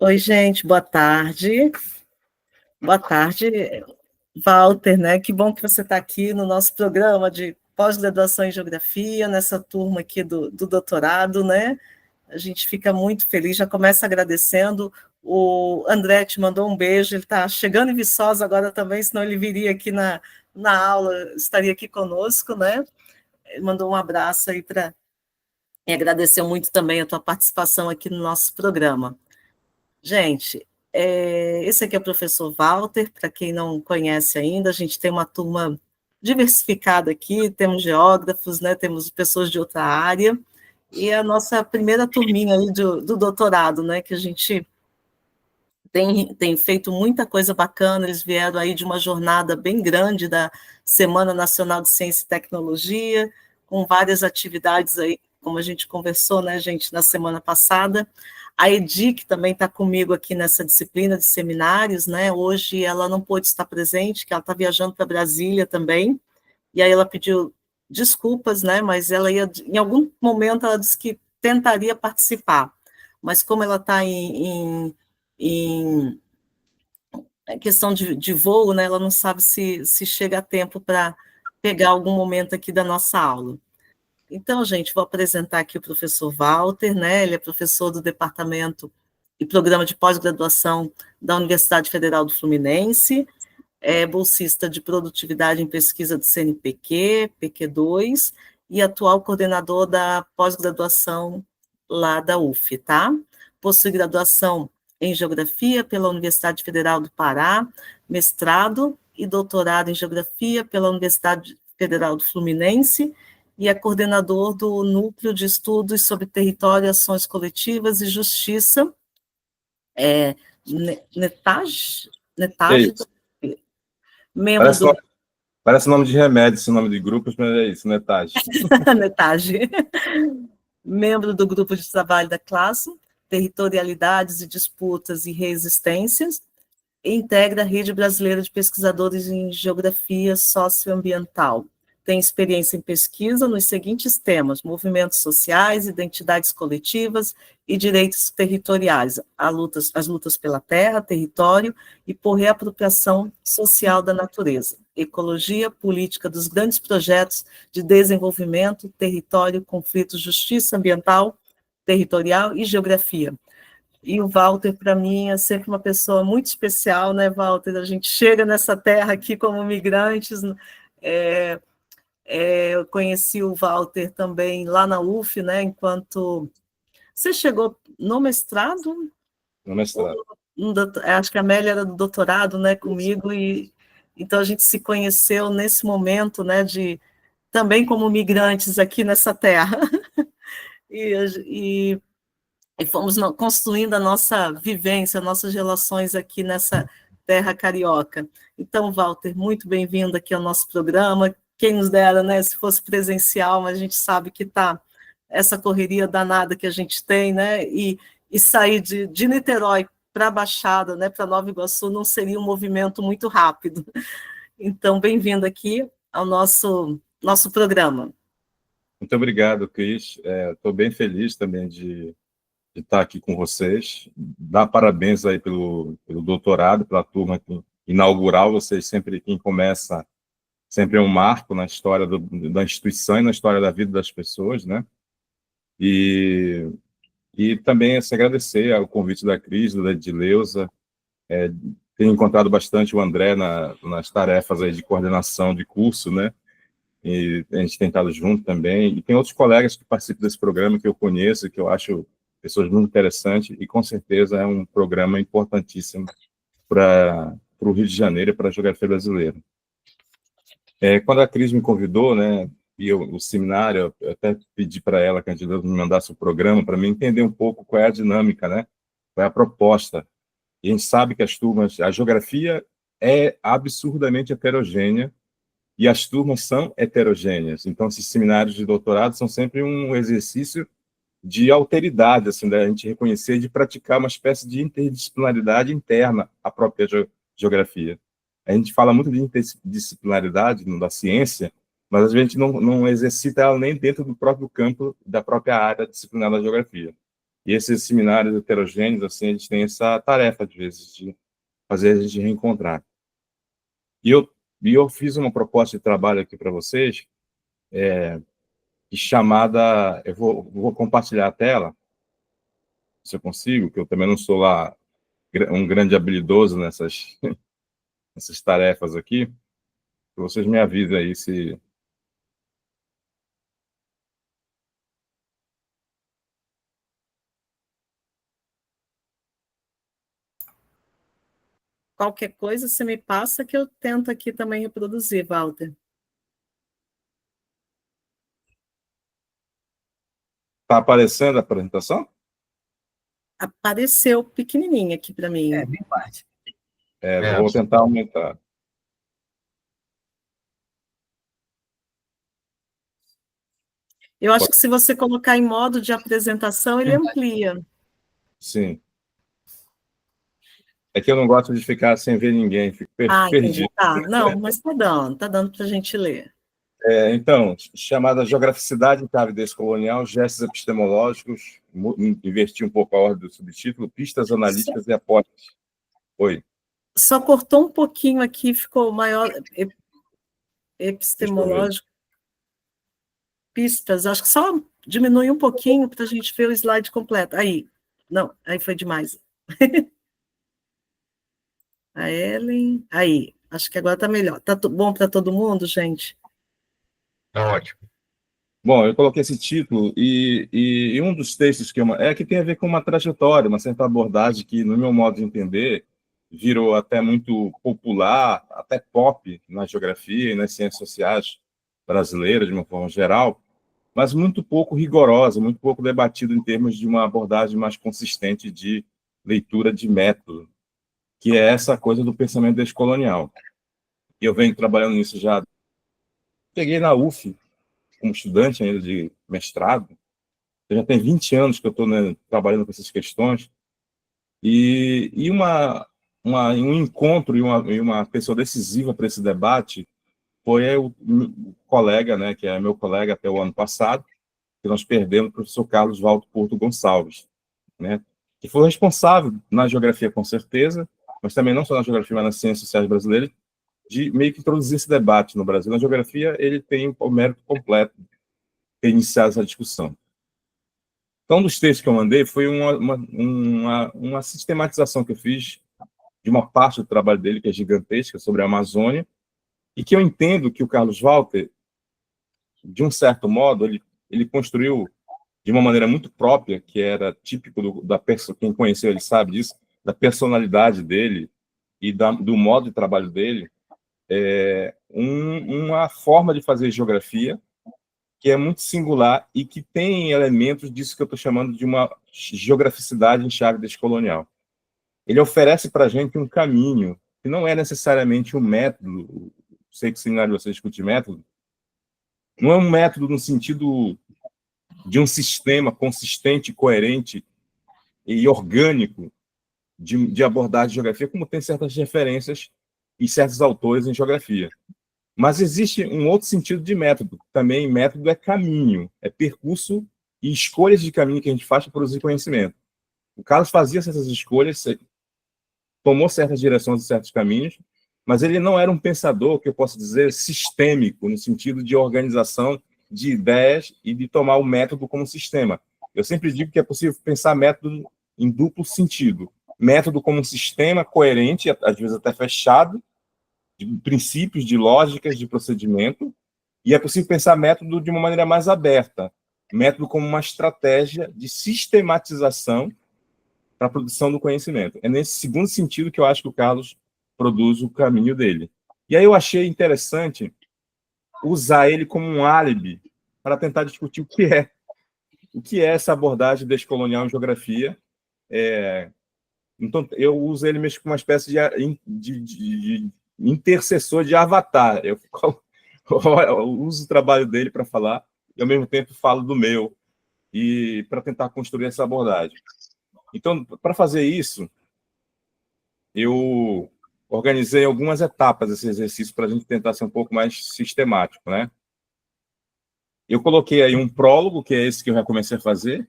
Oi, gente, boa tarde. Boa tarde, Walter, né? Que bom que você está aqui no nosso programa de pós-graduação em Geografia, nessa turma aqui do doutorado, né? A gente fica muito feliz, já começa agradecendo. O André te mandou um beijo, ele está chegando em Viçosa agora também, senão ele viria aqui na aula, estaria aqui conosco, né? Ele mandou um abraço aí para. E agradeceu muito também a tua participação aqui no nosso programa. Gente, esse aqui é o professor Walter, para quem não conhece ainda, a gente tem uma turma diversificada aqui, temos geógrafos, né, temos pessoas de outra área, e a nossa primeira turminha aí do doutorado, né, que a gente tem feito muita coisa bacana, eles vieram aí de uma jornada bem grande da Semana Nacional de Ciência e Tecnologia, com várias atividades aí, como a gente conversou, né, gente, na semana passada. A Edic também está comigo aqui nessa disciplina de seminários, né, hoje ela não pôde estar presente, que ela está viajando para Brasília também, e aí ela pediu desculpas, né, mas ela ia, em algum momento ela disse que tentaria participar, mas como ela está em questão de voo, né, ela não sabe se chega a tempo para pegar algum momento aqui da nossa aula. Então, gente, vou apresentar aqui o professor Walter, né, ele é professor do Departamento e Programa de Pós-Graduação da Universidade Federal do Fluminense, é bolsista de Produtividade em Pesquisa do CNPq, PQ2, e atual coordenador da pós-graduação lá da UF, tá? Possui graduação em Geografia pela Universidade Federal do Pará, mestrado e doutorado em Geografia pela Universidade Federal do Fluminense, e é coordenador do Núcleo de Estudos sobre Território, Ações Coletivas e Justiça, NETAG, É NETAG, isso. membro do Parece nome de remédio, esse nome de grupos, mas é isso, né, Taj? NETAG, membro do grupo de trabalho da classe, Territorialidades e Disputas e Resistências, e integra a Rede Brasileira de Pesquisadores em Geografia Socioambiental. Tem experiência em pesquisa nos seguintes temas: movimentos sociais, identidades coletivas e direitos territoriais, as lutas pela terra, território e por reapropriação social da natureza, ecologia, política dos grandes projetos de desenvolvimento, território, conflitos, justiça ambiental, territorial e geografia. E o Walter, para mim, é sempre uma pessoa muito especial, né, Walter? A gente chega nessa terra aqui como migrantes. Eu conheci o Walter também lá na UF, né? Enquanto você chegou no mestrado, No mestrado. acho que a Amélia era do doutorado, né, comigo, e então a gente se conheceu nesse momento, né, de também como migrantes aqui nessa terra. E fomos construindo a nossa vivência, nossas relações aqui nessa terra carioca. Então, Walter, muito bem-vindo aqui ao nosso programa. Quem nos dera, né, se fosse presencial, mas a gente sabe que está essa correria danada que a gente tem, né, e sair de Niterói para a Baixada, né, para Nova Iguaçu, não seria um movimento muito rápido. Então, bem-vindo aqui ao nosso programa. Muito obrigado, Cris. Estou bem feliz também de estar aqui com vocês. Dar parabéns aí pelo doutorado, pela turma inaugural. Vocês sempre, quem começa, sempre é um marco na história da instituição e na história da vida das pessoas, né? E também se agradecer ao convite da Cris, da Edileuza. Tenho encontrado bastante o André nas tarefas aí de coordenação de curso, né? E a gente tem estado junto também. E tem outros colegas que participam desse programa que eu conheço, que eu acho pessoas muito interessantes, e com certeza é um programa importantíssimo para o Rio de Janeiro e para a geografia brasileira. Quando a Cris me convidou, né, e o seminário, eu até pedi para ela que a gente me mandasse o programa para mim entender um pouco qual é a dinâmica, né, qual é a proposta. E a gente sabe que a geografia é absurdamente heterogênea, e as turmas são heterogêneas. Então, esses seminários de doutorado são sempre um exercício de alteridade, assim, da gente reconhecer e de praticar uma espécie de interdisciplinaridade interna à própria geografia. A gente fala muito de interdisciplinaridade da ciência, mas a gente não exercita ela nem dentro do próprio campo, da própria área disciplinar da geografia. E esses seminários heterogêneos, assim, eles têm essa tarefa, às vezes, de fazer a gente reencontrar. E eu fiz uma proposta de trabalho aqui para vocês, chamada... Eu vou compartilhar a tela, se eu consigo, que eu também não sou lá um grande habilidoso nessas tarefas aqui. Vocês me avisem aí se... Qualquer coisa você me passa que eu tento aqui também reproduzir, Walter. Está aparecendo a apresentação? Apareceu pequenininha aqui para mim. Bem parte. Vou tentar aumentar. Eu acho que se você colocar em modo de apresentação, ele amplia. Sim. É que eu não gosto de ficar sem ver ninguém, fico perdido. Tá. Não, mas está dando para a gente ler. Então, chamada Geograficidade em Avidez Colonial, Gestos Epistemológicos, inverti um pouco a ordem do subtítulo, Pistas Analíticas e Apostas. Oi. Só cortou um pouquinho aqui, ficou maior, epistemológico. Pistas, acho que só diminui um pouquinho para a gente ver o slide completo. Aí, não, aí foi demais. A Ellen, aí, acho que agora está melhor. Tá bom para todo mundo, gente? Tá ótimo. Bom, eu coloquei esse título e um dos textos que tem a ver com uma trajetória, uma certa abordagem que, no meu modo de entender, virou até muito popular, até pop na geografia e nas ciências sociais brasileiras, de uma forma geral, mas muito pouco rigorosa, muito pouco debatida em termos de uma abordagem mais consistente de leitura de método, que é essa coisa do pensamento descolonial. E eu venho trabalhando nisso já. Peguei na UF, como estudante ainda de mestrado, já tem 20 anos que eu estou, né, trabalhando com essas questões, e um encontro e uma pessoa decisiva para esse debate foi o colega, né, que é meu colega até o ano passado, que nós perdemos, o professor Carlos Valdo Porto Gonçalves, né, que foi responsável na geografia, com certeza, mas também não só na geografia, mas nas ciências sociais brasileiras, de meio que introduzir esse debate no Brasil. Na geografia, ele tem o mérito completo de iniciar essa discussão. Então, um dos textos que eu mandei foi uma sistematização que eu fiz de uma parte do trabalho dele, que é gigantesca, sobre a Amazônia, e que eu entendo que o Carlos Walter, de um certo modo, ele construiu de uma maneira muito própria, que era típico da pessoa, quem conheceu ele sabe disso, da personalidade dele e do modo de trabalho dele, uma forma de fazer geografia que é muito singular e que tem elementos disso que eu estou chamando de uma geograficidade em chave descolonial. Ele oferece para a gente um caminho que não é necessariamente um método. Sei que o seminário você discute método, não é um método no sentido de um sistema consistente, coerente e orgânico de abordagem de geografia, como tem certas referências e certos autores em geografia. Mas existe um outro sentido de método. Também método é caminho, é percurso e escolhas de caminho que a gente faz para produzir conhecimento. O Carlos fazia essas escolhas, tomou certas direções e certos caminhos, mas ele não era um pensador, que eu posso dizer, sistêmico, no sentido de organização de ideias e de tomar o método como sistema. Eu sempre digo que é possível pensar método em duplo sentido. Método como um sistema coerente, às vezes até fechado, de princípios, de lógicas, de procedimento, e é possível pensar método de uma maneira mais aberta, método como uma estratégia de sistematização para a produção do conhecimento. É nesse segundo sentido que eu acho que o Carlos produz o caminho dele. E aí eu achei interessante usar ele como um álibi para tentar discutir o que é essa abordagem descolonial em geografia. Então, eu uso ele mesmo como uma espécie de intercessor de avatar. Eu uso o trabalho dele para falar e, ao mesmo tempo, falo do meu, e para tentar construir essa abordagem. Então, para fazer isso, eu organizei algumas etapas desse exercício para a gente tentar ser um pouco mais sistemático, né? Eu coloquei aí um prólogo, que é esse que eu já comecei a fazer,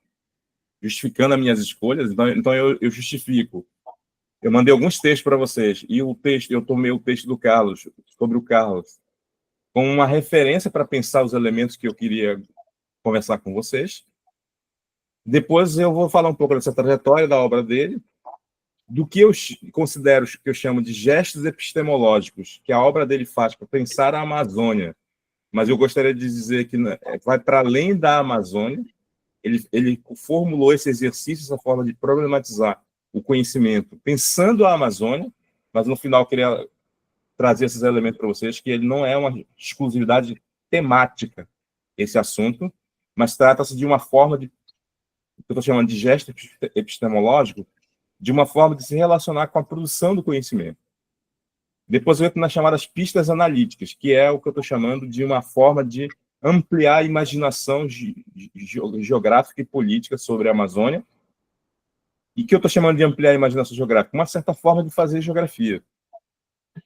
justificando as minhas escolhas, então eu justifico. Eu mandei alguns textos para vocês, e eu tomei o texto do Carlos, sobre o Carlos, como uma referência para pensar os elementos que eu queria conversar com vocês. Depois eu vou falar um pouco dessa trajetória da obra dele, do que eu considero, que eu chamo de gestos epistemológicos, que a obra dele faz para pensar a Amazônia. Mas eu gostaria de dizer que vai para além da Amazônia. Ele formulou esse exercício, essa forma de problematizar o conhecimento, pensando a Amazônia, mas no final eu queria trazer esses elementos para vocês, que ele não é uma exclusividade temática, esse assunto, mas trata-se de uma forma de, que eu estou chamando de gesto epistemológico, de uma forma de se relacionar com a produção do conhecimento. Depois eu entro nas chamadas pistas analíticas, que é o que eu estou chamando de uma forma de ampliar a imaginação geográfica e política sobre a Amazônia. E que eu estou chamando de ampliar a imaginação geográfica? Uma certa forma de fazer geografia.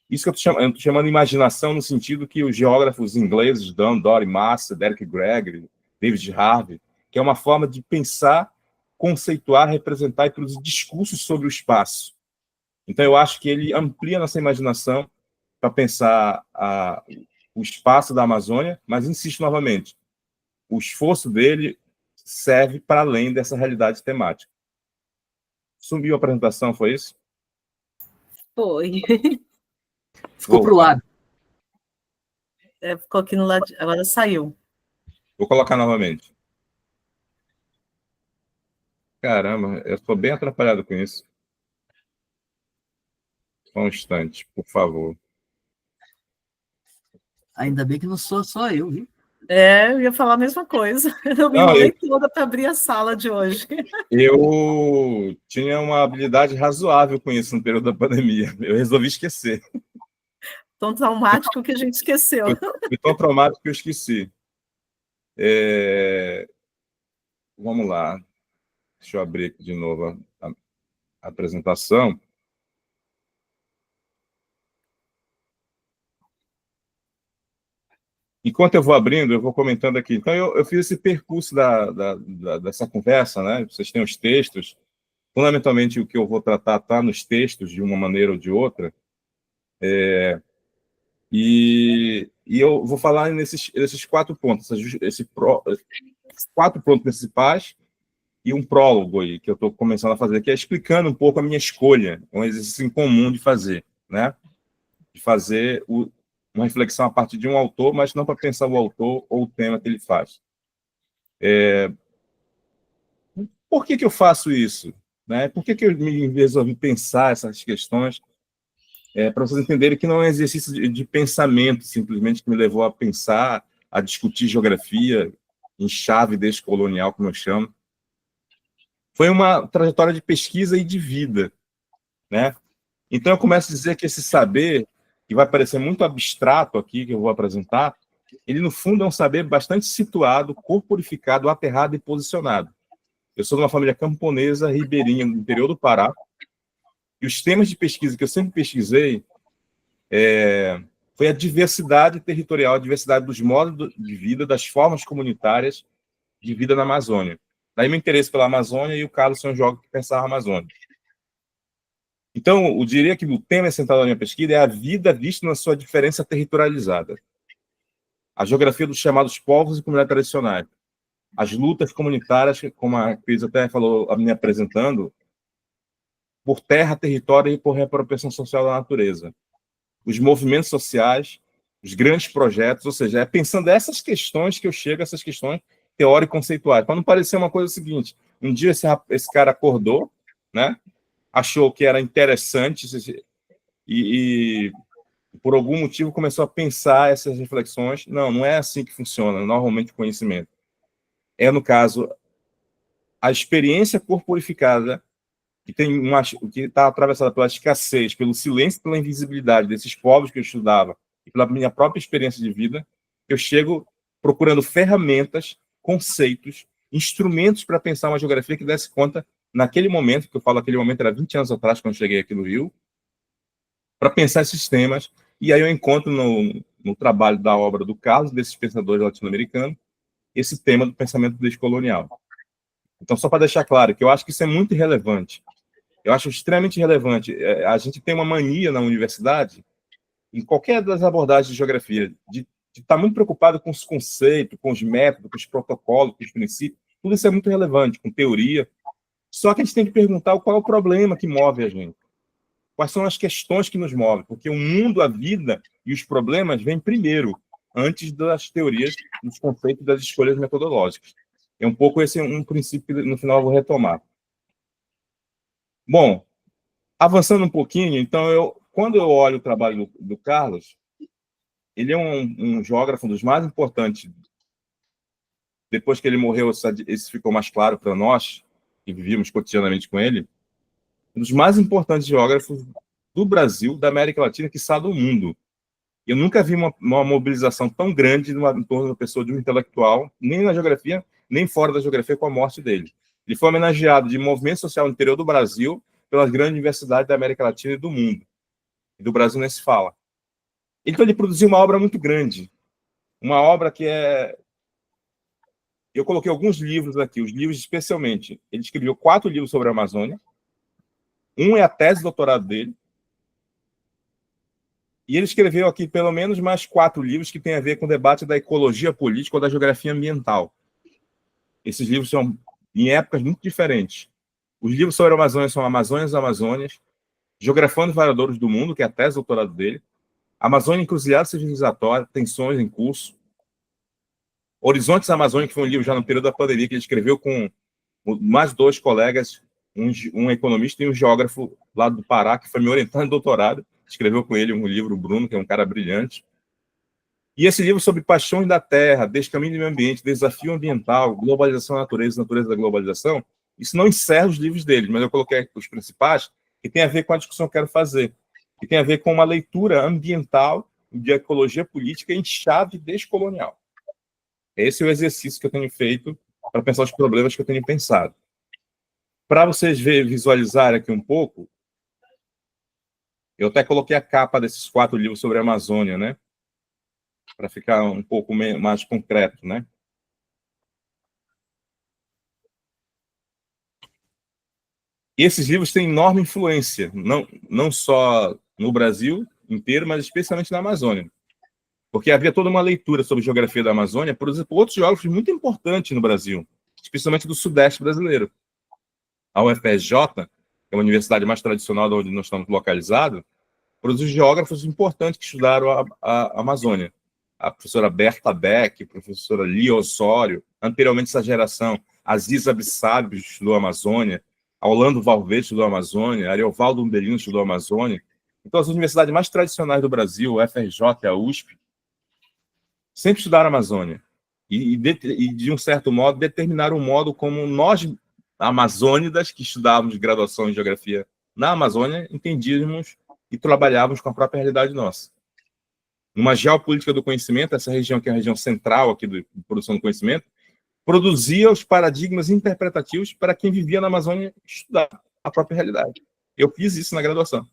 Isso que eu estou chamando de imaginação no sentido que os geógrafos ingleses, Dan Dory Massa, Derek Gregory, David Harvey, que é uma forma de pensar, conceituar, representar e produzir discursos sobre o espaço. Então, eu acho que ele amplia nossa imaginação para pensar o espaço da Amazônia, mas insisto novamente, o esforço dele serve para além dessa realidade temática. Sumiu a apresentação, foi isso? Foi. Ficou para o lado. Ficou aqui no lado, agora saiu. Vou colocar novamente. Caramba, eu estou bem atrapalhado com isso. Só um instante, por favor. Ainda bem que não sou só eu, viu? Eu ia falar a mesma coisa. Eu me enrolei toda para abrir a sala de hoje. Eu tinha uma habilidade razoável com isso no período da pandemia. Eu resolvi esquecer. Tão traumático que a gente esqueceu. Foi tão traumático que eu esqueci. Vamos lá. Deixa eu abrir aqui de novo a apresentação. Enquanto eu vou abrindo, eu vou comentando aqui. Então, eu fiz esse percurso dessa conversa, né? Vocês têm os textos. Fundamentalmente, o que eu vou tratar está nos textos, de uma maneira ou de outra. E eu vou falar nesses 4 pontos, esses 4 pontos principais e um prólogo aí, que eu estou começando a fazer, que é explicando um pouco a minha escolha, um exercício incomum de fazer, né? De fazer uma reflexão a partir de um autor, mas não para pensar o autor ou o tema que ele faz. Por que eu faço isso? Né? Por que eu me resolvi pensar essas questões? Para vocês entenderem que não é um exercício de pensamento, simplesmente, que me levou a pensar, a discutir geografia em chave descolonial, como eu chamo. Foi uma trajetória de pesquisa e de vida, né? Então, eu começo a dizer que esse saber, que vai parecer muito abstrato aqui, que eu vou apresentar, ele, no fundo, é um saber bastante situado, corporificado, aterrado e posicionado. Eu sou de uma família camponesa, ribeirinha, no interior do Pará, e os temas de pesquisa que eu sempre pesquisei foi a diversidade territorial, a diversidade dos modos de vida, das formas comunitárias de vida na Amazônia. Daí meu interesse pela Amazônia e o Carlos ser um geógrafo que pensava a Amazônia. Então, eu diria que o tema central da minha pesquisa é a vida vista na sua diferença territorializada. A geografia dos chamados povos e comunidades tradicionais. As lutas comunitárias, como a Cris até falou, me apresentando, por terra, território e por reapropriação social da natureza. Os movimentos sociais, os grandes projetos, ou seja, é pensando essas questões que eu chego a essas questões teórico-conceituais, para não parecer uma coisa seguinte, um dia esse cara acordou, né, achou que era interessante e por algum motivo começou a pensar essas reflexões. Não é assim que funciona, normalmente, o conhecimento. No caso, a experiência corporificada que está atravessada pela escassez, pelo silêncio, pela invisibilidade desses povos que eu estudava e pela minha própria experiência de vida, eu chego procurando ferramentas, conceitos, instrumentos para pensar uma geografia que desse conta, naquele momento, que eu falo aquele momento, era 20 anos atrás, quando eu cheguei aqui no Rio, para pensar esses temas. E aí eu encontro no trabalho da obra do Carlos, desses pensadores latino-americanos, esse tema do pensamento descolonial. Então, só para deixar claro, que eu acho que isso é muito relevante. Eu acho extremamente relevante. A gente tem uma mania na universidade, em qualquer das abordagens de geografia, de estar muito preocupado com os conceitos, com os métodos, com os protocolos, com os princípios. Tudo isso é muito relevante, com teoria. Só que a gente tem que perguntar qual é o problema que move a gente. Quais são as questões que nos movem? Porque o mundo, a vida e os problemas vêm primeiro, antes das teorias, dos conceitos, das escolhas metodológicas. É um pouco esse um princípio que no final eu vou retomar. Bom, avançando um pouquinho, então, quando eu olho o trabalho do Carlos, ele é um geógrafo dos mais importantes. Depois que ele morreu, isso ficou mais claro para nós, que vivíamos cotidianamente com ele, um dos mais importantes geógrafos do Brasil, da América Latina, quiçá do mundo. Eu nunca vi uma mobilização tão grande em torno da pessoa, de um intelectual, nem na geografia, nem fora da geografia, com a morte dele. Ele foi homenageado de movimento social no interior do Brasil pelas grandes universidades da América Latina e do mundo. E do Brasil nem se fala. Então ele produziu uma obra muito grande. Uma obra que é... Eu coloquei alguns livros aqui, os livros especialmente. Ele escreveu 4 livros sobre a Amazônia. Um é a tese de doutorado dele. E ele escreveu aqui pelo menos mais 4 livros que têm a ver com o debate da ecologia política ou da geografia ambiental. Esses livros são em épocas muito diferentes. Os livros sobre a Amazônia são Amazônias e Amazônias, Geografando os Varadouros do Mundo, que é a tese de doutorado dele, Amazônia Encruzilhada Civilizatória, Tensões em Curso, Horizontes Amazônicos, que foi um livro já no período da pandemia, que ele escreveu com mais 2 colegas, um economista e um geógrafo lá do Pará, que foi me orientando em doutorado. Escreveu com ele um livro, o Bruno, que é um cara brilhante. E esse livro sobre paixões da terra, descaminho do meio ambiente, desafio ambiental, globalização da natureza, natureza da globalização, isso não encerra os livros dele, mas eu coloquei os principais, que tem a ver com a discussão que eu quero fazer, que tem a ver com uma leitura ambiental de ecologia política em chave descolonial. Esse é o exercício que eu tenho feito para pensar os problemas que eu tenho pensado. Para vocês visualizarem aqui um pouco, eu até coloquei a capa desses 4 livros sobre a Amazônia, né? Para ficar um pouco mais concreto, né? E esses livros têm enorme influência, não só no Brasil inteiro, mas especialmente na Amazônia. Porque havia toda uma leitura sobre geografia da Amazônia por outros geógrafos muito importantes no Brasil, especialmente do Sudeste brasileiro. A UFRJ, que é a universidade mais tradicional de onde nós estamos localizados, produziu geógrafos importantes que estudaram a Amazônia. A professora Berta Beck, a professora Lia Osório, anteriormente essa geração, Aziz Abissab estudou a Amazônia, Orlando Valverde estudou a Amazônia, Ariovaldo Umbelino estudou a Amazônia. Então, as universidades mais tradicionais do Brasil, a FRJ, a USP, sempre estudaram a Amazônia. E de um certo modo, determinaram o modo como nós, amazônidas, que estudávamos graduação em geografia na Amazônia, entendíamos e trabalhávamos com a própria realidade nossa. Numa geopolítica do conhecimento, essa região que é a região central aqui de produção do conhecimento, produzia os paradigmas interpretativos para quem vivia na Amazônia estudar a própria realidade. Eu fiz isso na graduação.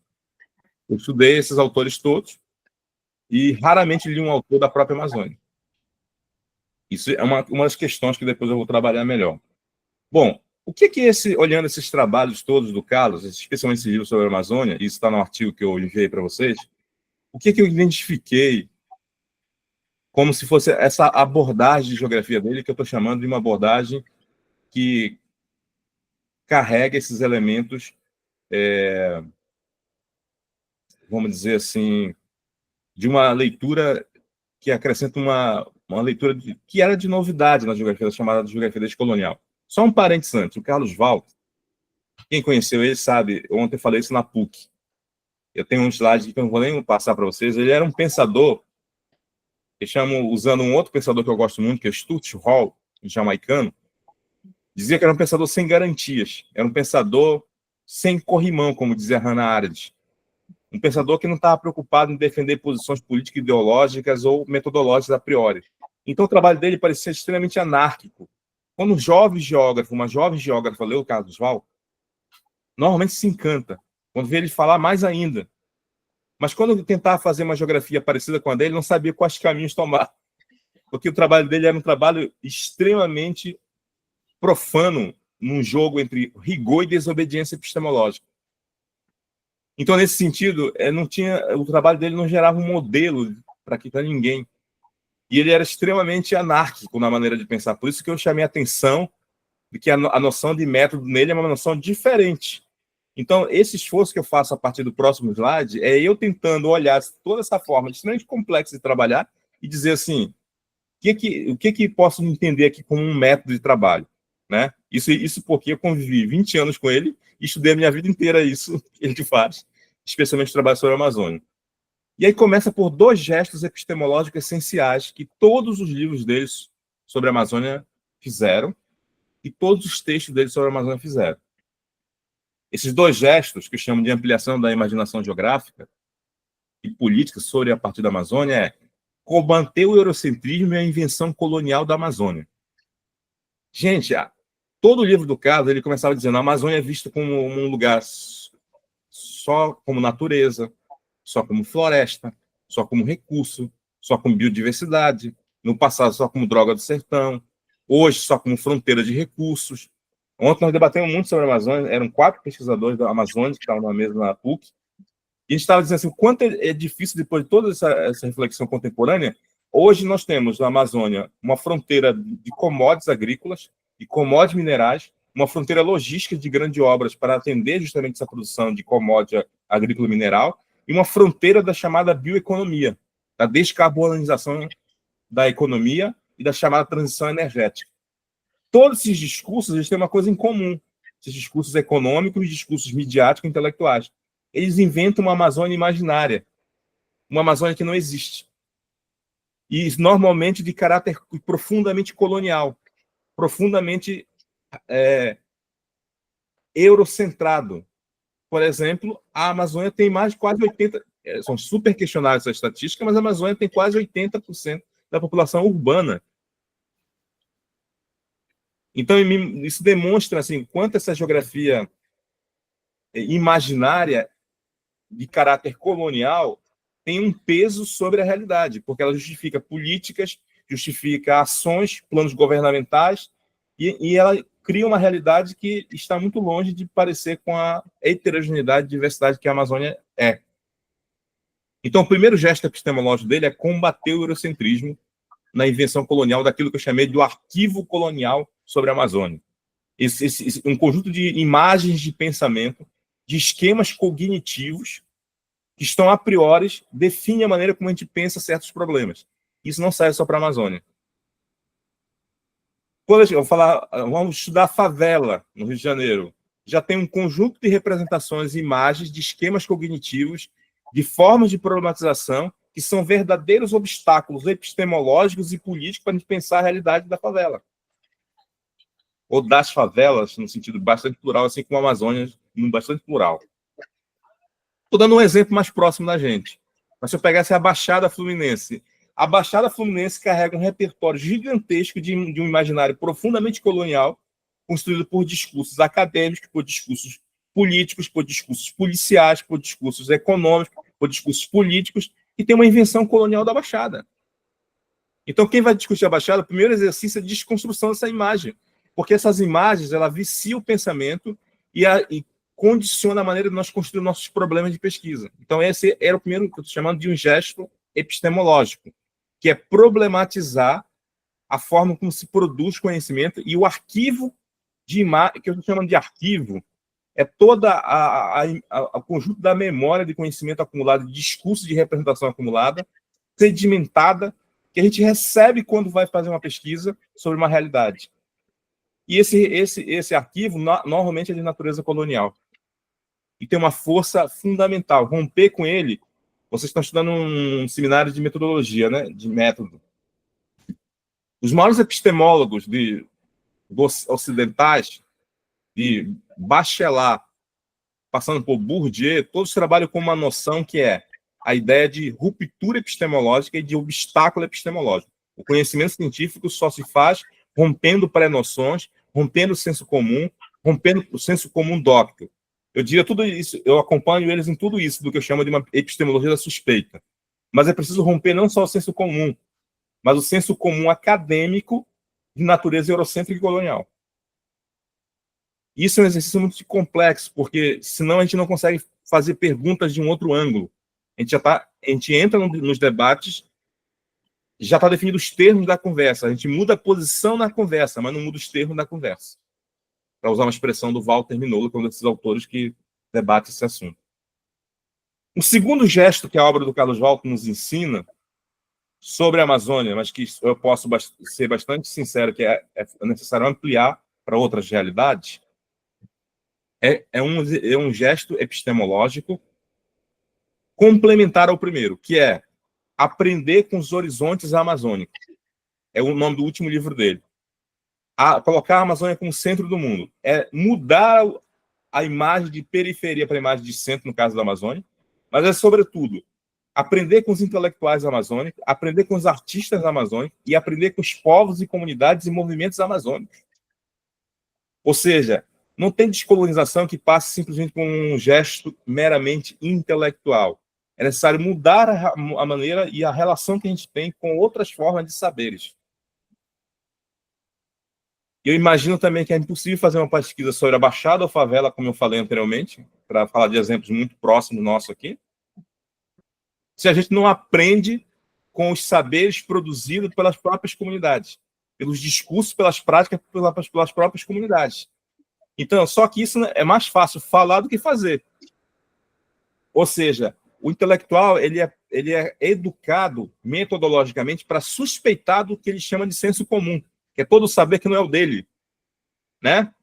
Eu estudei esses autores todos e raramente li um autor da própria Amazônia. Isso é uma das questões que depois eu vou trabalhar melhor. Bom, o que olhando esses trabalhos todos do Carlos, especialmente esse livro sobre a Amazônia, isso está no artigo que eu enviei para vocês, o que eu identifiquei como se fosse essa abordagem de geografia dele, que eu estou chamando de uma abordagem que carrega esses elementos, vamos dizer assim, de uma leitura que acrescenta uma leitura que era de novidade na geografia, chamada de geografia descolonial. Só um parênteses antes, o Carlos Walker, quem conheceu ele sabe, ontem eu falei isso na PUC. Eu tenho um slide que eu não vou nem passar para vocês. Ele era um pensador, eu chamo, usando um outro pensador que eu gosto muito, que é Stuart Hall, um jamaicano, dizia que era um pensador sem garantias, era um pensador sem corrimão, como dizia Hannah Arendt. Um pensador que não estava preocupado em defender posições políticas, ideológicas ou metodológicas a priori. Então, o trabalho dele parecia extremamente anárquico. Quando um jovem geógrafo, uma jovem geógrafa lê o Carlos Walker, normalmente se encanta. Quando vê ele falar, mais ainda. Mas quando ele tentava fazer uma geografia parecida com a dele, não sabia quais caminhos tomar. Porque o trabalho dele era um trabalho extremamente profano num jogo entre rigor e desobediência epistemológica. Então, nesse sentido, o trabalho dele não gerava um modelo para ninguém. E ele era extremamente anárquico na maneira de pensar. Por isso que eu chamei a atenção de que a noção de método nele é uma noção diferente. Então, esse esforço que eu faço a partir do próximo slide é eu tentando olhar toda essa forma extremamente complexa de trabalhar e dizer assim, o que posso entender aqui como um método de trabalho? Né? Isso porque eu convivi 20 anos com ele e estudei a minha vida inteira isso que ele faz, especialmente o trabalho sobre a Amazônia. E aí começa por 2 gestos epistemológicos essenciais que todos os livros deles sobre a Amazônia fizeram e todos os textos deles sobre a Amazônia fizeram. Esses 2 gestos, que eu chamo de ampliação da imaginação geográfica e política sobre a partir da Amazônia, é combater o eurocentrismo e a invenção colonial da Amazônia. Gente, todo o livro do Carlos, ele começava dizendo a Amazônia é vista como um lugar só como natureza, só como floresta, só como recurso, só como biodiversidade, no passado só como droga do sertão, hoje só como fronteira de recursos. Ontem nós debatemos muito sobre a Amazônia, eram 4 pesquisadores da Amazônia que estavam na mesa na PUC, e a gente estava dizendo assim, o quanto é difícil, depois de toda essa reflexão contemporânea, hoje nós temos na Amazônia uma fronteira de commodities agrícolas e commodities minerais, uma fronteira logística de grandes obras para atender justamente essa produção de commodity agrícola e mineral, e uma fronteira da chamada bioeconomia, da descarbonização da economia e da chamada transição energética. Todos esses discursos eles têm uma coisa em comum, esses discursos econômicos, discursos midiáticos e intelectuais. Eles inventam uma Amazônia imaginária, uma Amazônia que não existe. E normalmente de caráter profundamente colonial, profundamente eurocentrado. Por exemplo, a Amazônia tem mais de quase 80%, são super questionáveis essas estatísticas, mas a Amazônia tem quase 80% da população urbana. Então, isso demonstra assim, quanto essa geografia imaginária de caráter colonial tem um peso sobre a realidade, porque ela justifica políticas, justifica ações, planos governamentais, e ela cria uma realidade que está muito longe de parecer com a heterogeneidade e diversidade que a Amazônia é. Então, o primeiro gesto epistemológico dele é combater o eurocentrismo na invenção colonial daquilo que eu chamei do arquivo colonial sobre a Amazônia. Um conjunto de imagens de pensamento, de esquemas cognitivos que estão a priori, definem a maneira como a gente pensa certos problemas. Isso não serve só para a Amazônia. Quando eu falar, vamos estudar a favela no Rio de Janeiro, já tem um conjunto de representações e imagens de esquemas cognitivos, de formas de problematização, que são verdadeiros obstáculos epistemológicos e políticos para a gente pensar a realidade da favela. Ou das favelas, no sentido bastante plural, assim como a Amazônia, no bastante plural. Estou dando um exemplo mais próximo da gente. Mas se eu pegasse a Baixada Fluminense, a Baixada Fluminense carrega um repertório gigantesco de um imaginário profundamente colonial, construído por discursos acadêmicos, por discursos políticos, por discursos policiais, por discursos econômicos, por discursos políticos, e tem uma invenção colonial da Baixada. Então, quem vai discutir a Baixada, o primeiro exercício é a desconstrução dessa imagem, porque essas imagens, ela vicia o pensamento e condiciona a maneira de nós construir nossos problemas de pesquisa. Então, esse era o primeiro que eu estou chamando de um gesto epistemológico, que é problematizar a forma como se produz conhecimento e o arquivo de imagem, que eu estou chamando de arquivo, é toda o conjunto da memória de conhecimento acumulado, de discurso de representação acumulada, sedimentada, que a gente recebe quando vai fazer uma pesquisa sobre uma realidade. E esse arquivo, normalmente, é de natureza colonial. E tem uma força fundamental. Romper com ele, vocês estão estudando um seminário de metodologia, né? De método. Os maiores epistemólogos ocidentais, de Bachelard, passando por Bourdieu, todos trabalham com uma noção que é a ideia de ruptura epistemológica e de obstáculo epistemológico. O conhecimento científico só se faz rompendo pré-noções, rompendo o senso comum, rompendo o senso comum dóctico. Eu diria tudo isso, eu acompanho eles em tudo isso, do que eu chamo de uma epistemologia da suspeita. Mas é preciso romper não só o senso comum, mas o senso comum acadêmico de natureza eurocêntrica e colonial. Isso é um exercício muito complexo, porque senão a gente não consegue fazer perguntas de um outro ângulo. A gente entra nos debates, já está definido os termos da conversa. A gente muda a posição na conversa, mas não muda os termos da conversa. Para usar uma expressão do Walter Mignolo, que é um desses autores que debate esse assunto. O segundo gesto que a obra do Carlos Walton nos ensina sobre a Amazônia, mas que eu posso ser bastante sincero, que é necessário ampliar para outras realidades, é um gesto epistemológico complementar ao primeiro, que é aprender com os horizontes amazônicos. É o nome do último livro dele. Colocar a Amazônia como centro do mundo. É mudar a imagem de periferia para a imagem de centro, no caso da Amazônia, mas é, sobretudo, aprender com os intelectuais amazônicos, aprender com os artistas amazônicos e aprender com os povos e comunidades e movimentos amazônicos. Ou seja, não tem descolonização que passe simplesmente com um gesto meramente intelectual. É necessário mudar a maneira e a relação que a gente tem com outras formas de saberes. Eu imagino também que é impossível fazer uma pesquisa sobre a Baixada ou favela, como eu falei anteriormente, para falar de exemplos muito próximos nossos aqui, se a gente não aprende com os saberes produzidos pelas próprias comunidades, pelos discursos, pelas práticas, pelas próprias comunidades. Então, só que isso é mais fácil falar do que fazer. Ou seja, o intelectual ele é educado metodologicamente para suspeitar do que ele chama de senso comum, que é todo saber que não é o dele, né?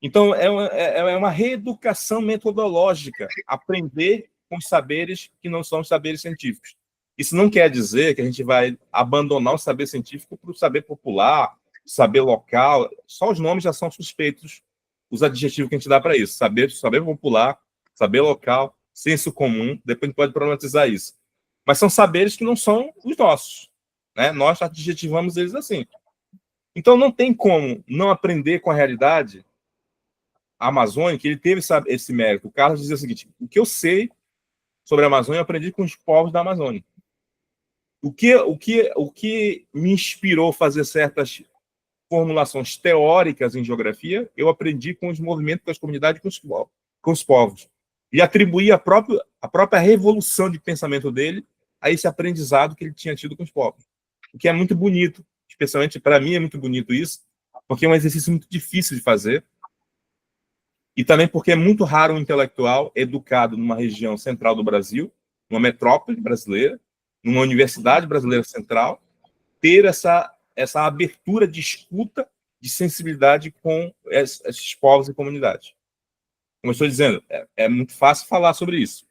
Então, é uma reeducação metodológica, aprender com os saberes que não são os saberes científicos. Isso não quer dizer que a gente vai abandonar o saber científico para o saber popular, saber local. Só os nomes já são suspeitos, os adjetivos que a gente dá para isso. Saber popular, saber local, senso comum, depois a gente pode problematizar isso. Mas são saberes que não são os nossos, né? Nós adjetivamos eles assim. Então, não tem como não aprender com a realidade amazônica. Ele teve esse mérito. O Carlos dizia o seguinte: o que eu sei sobre a Amazônia, eu aprendi com os povos da Amazônia. O que me inspirou a fazer certas formulações teóricas em geografia, eu aprendi com os movimentos, com as comunidades, com os povos. E atribuí a própria revolução de pensamento dele a esse aprendizado que ele tinha tido com os povos. O que é muito bonito. Especialmente para mim é muito bonito isso, porque é um exercício muito difícil de fazer, e também porque é muito raro um intelectual educado numa região central do Brasil, numa metrópole brasileira, numa universidade brasileira central, ter essa abertura de escuta, de sensibilidade com esses povos e comunidades. Como eu estou dizendo, é muito fácil falar sobre isso.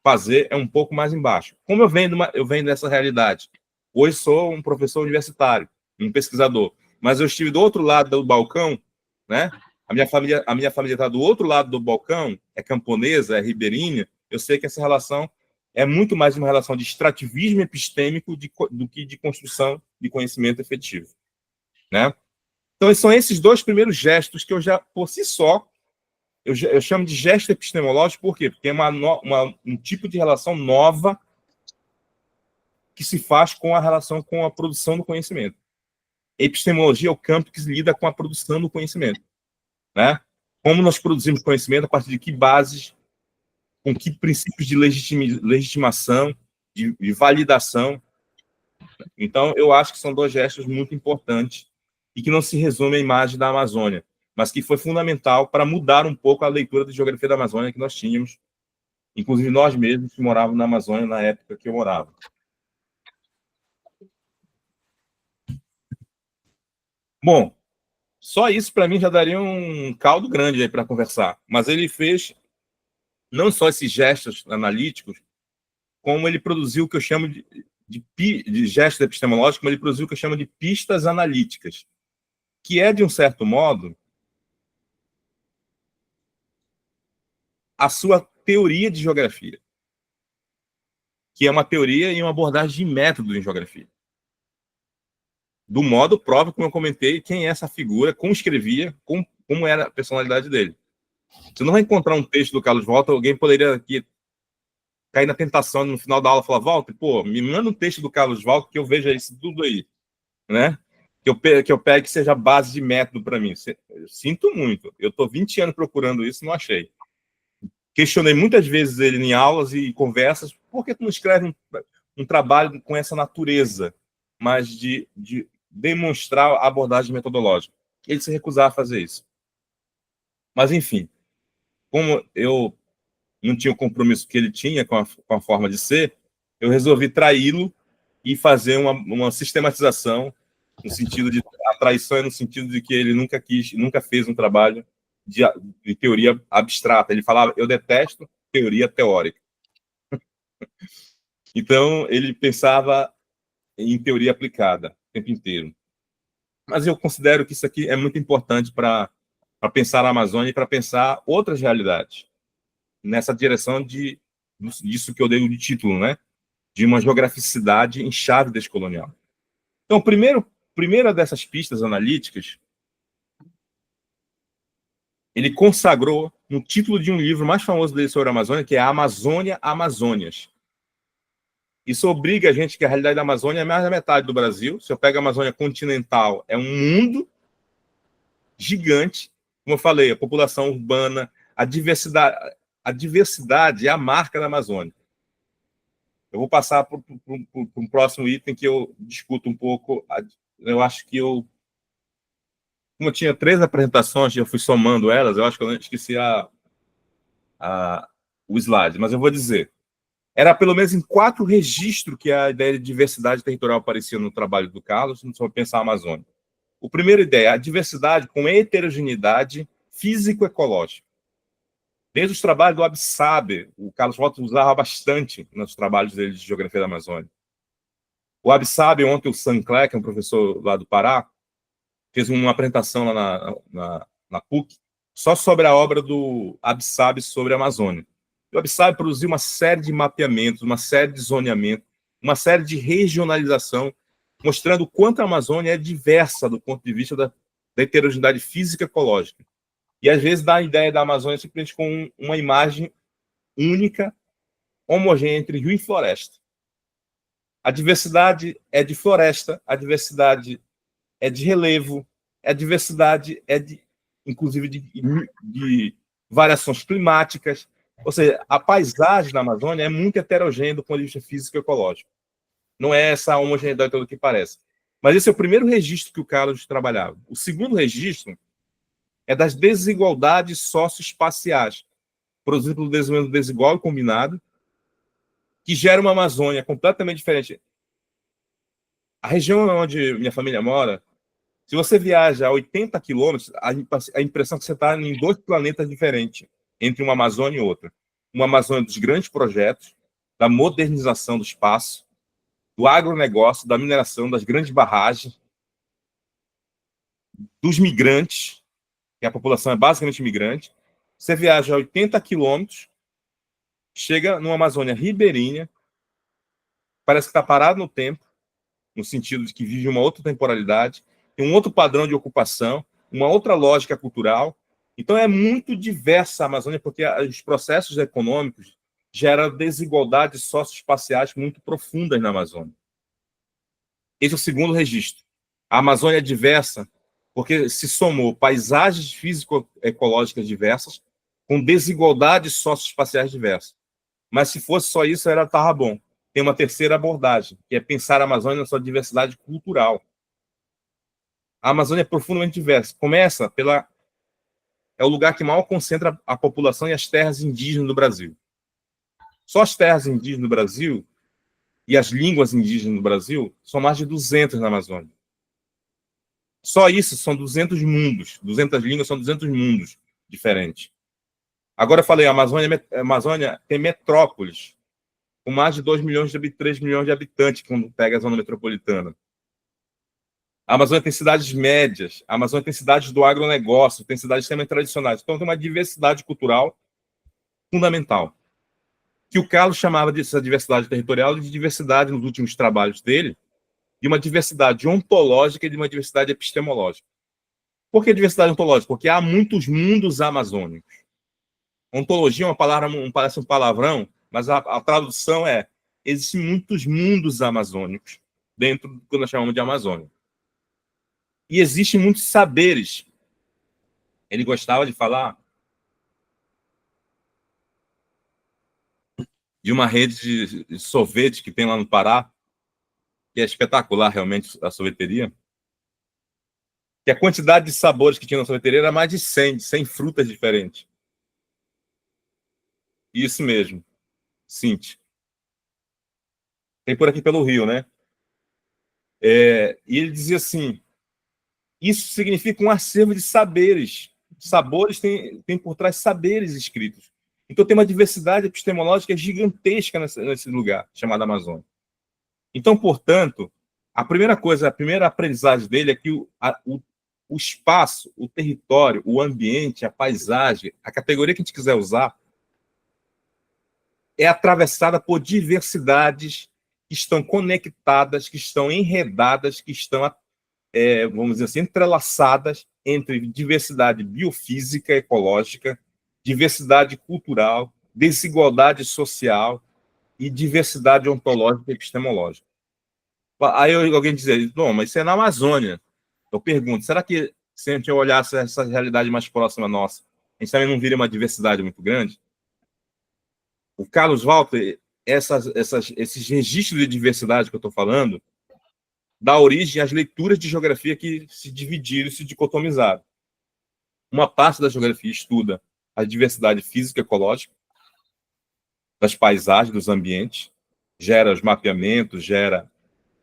Fazer é um pouco mais embaixo. Como eu venho dessa realidade, hoje sou um professor universitário, um pesquisador, mas eu estive do outro lado do balcão, né? A minha família está do outro lado do balcão, é camponesa, é ribeirinha. Eu sei que essa relação é muito mais uma relação de extrativismo epistêmico do que de construção de conhecimento efetivo, né? Então, são esses dois primeiros gestos que eu já, por si só, eu chamo de gesto epistemológico. Por quê? Porque é um tipo de relação nova que se faz com a relação com a produção do conhecimento. Epistemologia é o campo que se lida com a produção do conhecimento, né? Como nós produzimos conhecimento, a partir de que bases, com que princípios de legitimação, de validação. Então, eu acho que são dois gestos muito importantes e que não se resume à imagem da Amazônia, mas que foi fundamental para mudar um pouco a leitura da geografia da Amazônia que nós tínhamos, inclusive nós mesmos que morávamos na Amazônia na época que eu morava. Bom, só isso para mim já daria um caldo grande aí para conversar. Mas ele fez não só esses gestos analíticos, como ele produziu o que eu chamo de gestos epistemológicos, como ele produziu o que eu chamo de pistas analíticas, que é, de um certo modo, a sua teoria de geografia, que é uma teoria e uma abordagem de método em geografia. Do modo próprio, como eu comentei, quem é essa figura, como escrevia, como era a personalidade dele. Você não vai encontrar um texto do Carlos Walton, alguém poderia aqui cair na tentação no final da aula falar: Walter, pô, me manda um texto do Carlos Walton que eu veja isso tudo aí, né? que eu pegue que seja base de método para mim. Eu sinto muito. Eu estou 20 anos procurando isso e não achei. Questionei muitas vezes ele em aulas e conversas, por que tu não escreve um trabalho com essa natureza, mas de demonstrar a abordagem metodológica? Ele se recusava a fazer isso. Mas, enfim, como eu não tinha o compromisso que ele tinha com a forma de ser, eu resolvi traí-lo e fazer uma sistematização, no sentido de a traição, no sentido de que ele nunca fez um trabalho de teoria abstrata. Ele falava, eu detesto teoria teórica. Então, ele pensava em teoria aplicada o tempo inteiro. Mas eu considero que isso aqui é muito importante para pensar a Amazônia e para pensar outras realidades, nessa direção disso que eu dei de título, né? De uma geograficidade em chave descolonial. Então, primeira dessas pistas analíticas, ele consagrou no título de um livro mais famoso dele sobre a Amazônia, que é a Amazônia, Amazônias. Isso obriga a gente que a realidade da Amazônia é mais da metade do Brasil. Se eu pego a Amazônia continental, é um mundo gigante. Como eu falei, a população urbana, a diversidade é a marca da Amazônia. Eu vou passar para um próximo item que eu discuto um pouco. Eu acho que como eu tinha 3 apresentações, eu fui somando elas, eu acho que eu esqueci o slide, mas eu vou dizer. Era pelo menos em 4 registros que a ideia de diversidade territorial aparecia no trabalho do Carlos, se for pensar a Amazônia. A primeira ideia, a diversidade com heterogeneidade físico-ecológica. Desde os trabalhos do Absaber, o Carlos Walter usava bastante nos trabalhos dele de geografia da Amazônia. O Absaber, ontem o Sancler, que é um professor lá do Pará, fez uma apresentação lá na PUC, só sobre a obra do Absaber sobre a Amazônia. O Absaber produziu uma série de mapeamentos, uma série de zoneamento, uma série de regionalização, mostrando o quanto a Amazônia é diversa do ponto de vista da heterogeneidade física e ecológica. E, às vezes, dá a ideia da Amazônia simplesmente com uma imagem única, homogênea entre rio e floresta. A diversidade é de floresta, a diversidade é de relevo, a diversidade é inclusive de variações climáticas. Ou seja, a paisagem da Amazônia é muito heterogênea do ponto de vista físico e ecológico. Não é essa homogeneidade toda que parece. Mas esse é o primeiro registro que o Carlos trabalhava. O segundo registro é das desigualdades socioespaciais, produzidas pelo desenvolvimento desigual e combinado, que gera uma Amazônia completamente diferente. A região onde minha família mora, se você viaja a 80 quilômetros, a impressão é que você está em 2 planetas diferentes, entre uma Amazônia e outra. Uma Amazônia dos grandes projetos, da modernização do espaço, do agronegócio, da mineração, das grandes barragens, dos migrantes, que a população é basicamente migrante. Você viaja a 80 quilômetros, chega numa Amazônia ribeirinha, parece que está parado no tempo, no sentido de que vive uma outra temporalidade, tem um outro padrão de ocupação, uma outra lógica cultural. Então, é muito diversa a Amazônia, porque os processos econômicos geram desigualdades socioespaciais muito profundas na Amazônia. Esse é o segundo registro. A Amazônia é diversa porque se somou paisagens físico-ecológicas diversas com desigualdades socioespaciais diversas. Mas se fosse só isso, estava bom. Tem uma terceira abordagem, que é pensar a Amazônia na sua diversidade cultural. A Amazônia é profundamente diversa. Começa é o lugar que maior concentra a população e as terras indígenas do Brasil. Só as terras indígenas do Brasil e as línguas indígenas do Brasil são mais de 200 na Amazônia. Só isso são 200 mundos. 200 línguas são 200 mundos diferentes. Agora eu falei, a Amazônia tem metrópoles com mais de 2 milhões de 3 milhões de habitantes quando pega a zona metropolitana. A Amazônia tem cidades médias, a Amazônia tem cidades do agronegócio, tem cidades também tradicionais. Então, tem uma diversidade cultural fundamental. Que o Carlos chamava dessa diversidade territorial de diversidade nos últimos trabalhos dele, de uma diversidade ontológica e de uma diversidade epistemológica. Por que diversidade ontológica? Porque há muitos mundos amazônicos. Ontologia é uma palavra, parece um palavrão, mas a tradução é: existem muitos mundos amazônicos dentro do que nós chamamos de Amazônia. E existem muitos saberes. Ele gostava de falar de uma rede de sorvete que tem lá no Pará, que é espetacular realmente a sorveteria, que a quantidade de sabores que tinha na sorveteria era mais de 100 frutas diferentes. Isso mesmo, Cinti. Tem por aqui pelo Rio, né? E ele dizia assim, isso significa um acervo de saberes. Sabores tem por trás saberes escritos. Então tem uma diversidade epistemológica gigantesca nesse lugar, chamado Amazônia. Então, portanto, a primeira aprendizagem dele é que o espaço, o território, o ambiente, a paisagem, a categoria que a gente quiser usar, é atravessada por diversidades que estão conectadas, que estão enredadas, que estão, vamos dizer assim, entrelaçadas entre diversidade biofísica, ecológica, diversidade cultural, desigualdade social e diversidade ontológica e epistemológica. Aí alguém diz, não, mas isso é na Amazônia. Eu pergunto, será que se a gente olhasse essa realidade mais próxima nossa, a gente também não viria uma diversidade muito grande? O Carlos Walter, esses registros de diversidade que eu estou falando, dá origem às leituras de geografia que se dividiram, se dicotomizaram. Uma parte da geografia estuda a diversidade física e ecológica, das paisagens, dos ambientes, gera os mapeamentos, gera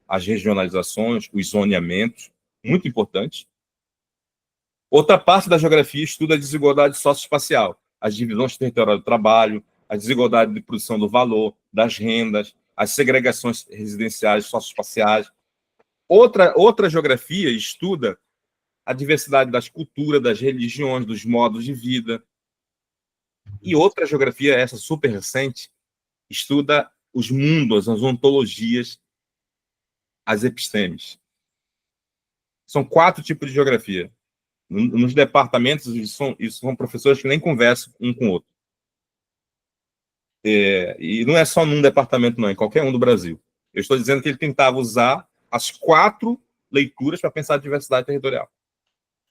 as regionalizações, os zoneamentos, muito importante. Outra parte da geografia estuda a desigualdade socioespacial, as divisões territoriais do trabalho, a desigualdade de produção do valor, das rendas, as segregações residenciais socioespaciais. Outra geografia estuda a diversidade das culturas, das religiões, dos modos de vida. E outra geografia, essa super recente, estuda os mundos, as ontologias, as epistemes. São 4 tipos de geografia. Nos departamentos, isso são professores que nem conversam um com o outro. E não é só num departamento, não, em qualquer um do Brasil. Eu estou dizendo que ele tentava usar as 4 leituras para pensar a diversidade territorial.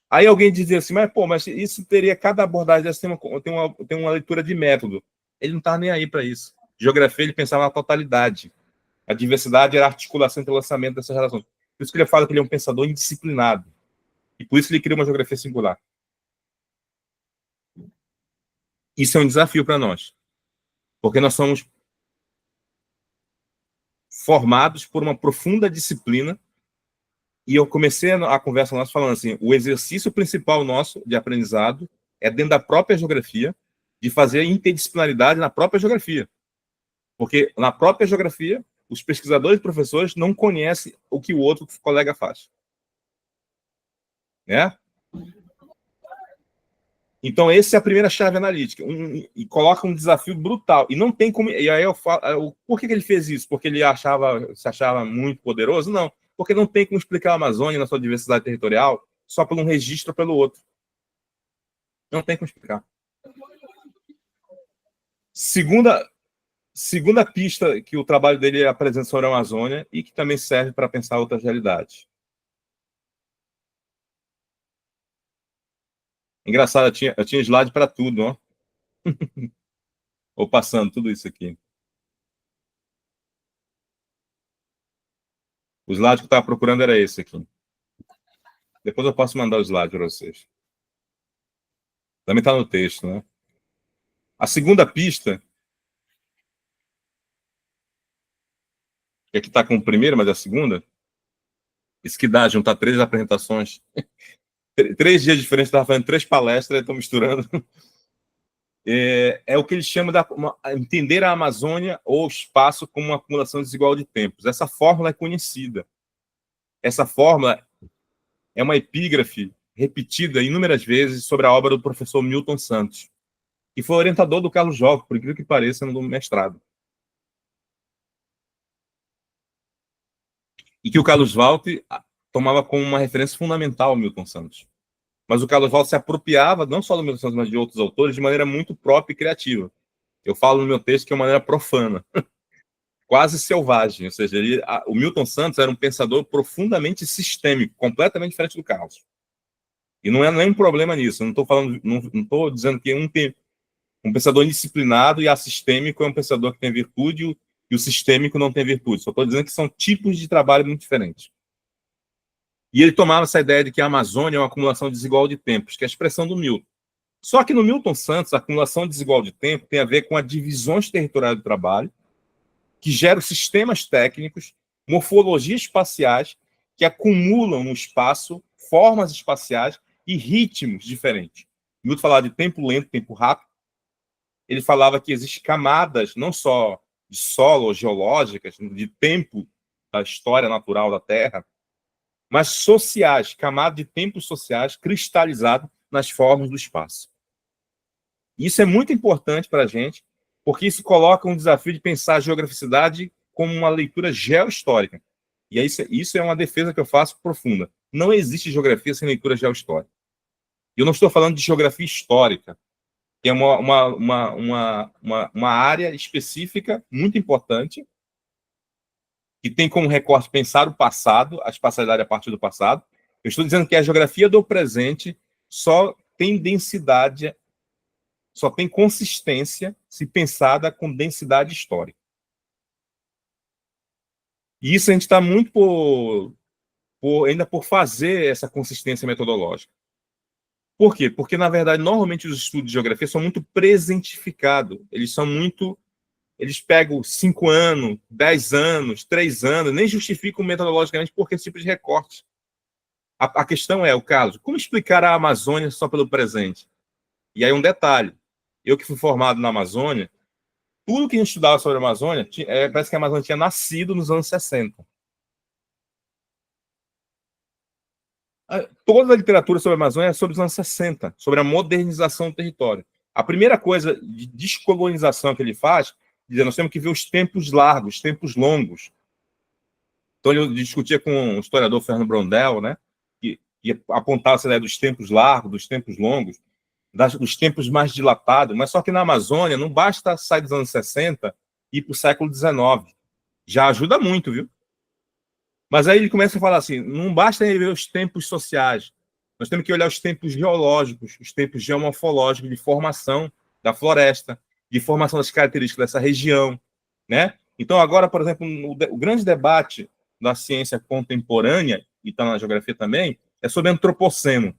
Aí alguém dizia assim, mas isso teria, cada abordagem dessa tem uma leitura de método. Ele não estava nem aí para isso. Geografia, ele pensava na totalidade. A diversidade era a articulação entre o lançamento dessas relações. Por isso que ele fala que ele é um pensador indisciplinado. E por isso ele cria uma geografia singular. Isso é um desafio para nós. Porque nós somos formados por uma profunda disciplina. E eu comecei a conversa nossa falando assim, o exercício principal nosso de aprendizado é dentro da própria geografia, de fazer interdisciplinaridade na própria geografia. Porque na própria geografia, os pesquisadores e professores não conhecem o que o outro colega faz. Né? Então, essa é a primeira chave analítica. E coloca um desafio brutal. E não tem como... E aí eu falo... Por que ele fez isso? Porque ele se achava muito poderoso? Não. Porque não tem como explicar a Amazônia na sua diversidade territorial só por um registro ou pelo outro. Não tem como explicar. Segunda pista que o trabalho dele apresenta sobre a Amazônia e que também serve para pensar outras realidades. Engraçado, eu tinha slide para tudo, ó. Vou passando tudo isso aqui. O slide que eu estava procurando era esse aqui. Depois eu posso mandar o slide para vocês. Também está no texto, né? A segunda pista, que aqui está com o primeiro, mas é a segunda, isso que dá juntar 3 apresentações. 3 dias diferentes, estava fazendo 3 palestras, estou misturando. É o que ele chama de entender a Amazônia ou o espaço como uma acumulação desigual de tempos. Essa fórmula é conhecida. Essa fórmula é uma epígrafe repetida inúmeras vezes sobre a obra do professor Milton Santos, que foi orientador do Carlos Jovem, por incrível que pareça, no mestrado. E que o Carlos Walter tomava como uma referência fundamental ao Milton Santos. Mas o Carlos Walter se apropriava, não só do Milton Santos, mas de outros autores, de maneira muito própria e criativa. Eu falo no meu texto que é uma maneira profana. quase selvagem, ou seja, o Milton Santos era um pensador profundamente sistêmico, completamente diferente do Carlos. E não é nenhum problema nisso, não estou dizendo que um pensador indisciplinado e assistêmico é um pensador que tem virtude e o sistêmico não tem virtude, só estou dizendo que são tipos de trabalho muito diferentes. E ele tomava essa ideia de que a Amazônia é uma acumulação desigual de tempos, que é a expressão do Milton. Só que no Milton Santos, a acumulação desigual de tempo tem a ver com as divisões territoriais do trabalho, que geram sistemas técnicos, morfologias espaciais, que acumulam no espaço formas espaciais e ritmos diferentes. Milton falava de tempo lento, tempo rápido. Ele falava que existem camadas, não só de solo, geológicas, de tempo da história natural da Terra, mas sociais, camadas de tempos sociais cristalizados nas formas do espaço. Isso é muito importante para a gente, porque isso coloca um desafio de pensar a geograficidade como uma leitura geohistórica. E isso é uma defesa que eu faço profunda. Não existe geografia sem leitura geohistórica. Eu não estou falando de geografia histórica, que é uma área específica muito importante, que tem como recorte pensar o passado, a espacialidade a partir do passado. Eu estou dizendo que a geografia do presente só tem densidade, só tem consistência se pensada com densidade histórica. E isso a gente está muito ainda por fazer essa consistência metodológica. Por quê? Porque, na verdade, normalmente os estudos de geografia são muito presentificados. Eles pegam 5 anos, 10 anos, 3 anos, nem justificam metodologicamente por que esse tipo de recorte. A questão é, o caso, como explicar a Amazônia só pelo presente? E aí um detalhe, eu que fui formado na Amazônia, tudo que a gente estudava sobre a Amazônia, parece que a Amazônia tinha nascido nos anos 60. Toda a literatura sobre a Amazônia é sobre os anos 60, sobre a modernização do território. A primeira coisa de descolonização que ele faz, dizendo, nós temos que ver os tempos largos, os tempos longos. Então ele discutia com o historiador Fernando Brondel, né, que apontava essa ideia dos tempos largos, dos tempos longos, dos tempos mais dilatados, mas só que na Amazônia não basta sair dos anos 60 e ir para o século XIX. Já ajuda muito, viu? Mas aí ele começa a falar assim, não basta ver os tempos sociais, nós temos que olhar os tempos geológicos, os tempos geomorfológicos de formação da floresta, de formação das características dessa região, né? Então agora, por exemplo, o grande debate da ciência contemporânea, e está na geografia também, é sobre antropoceno,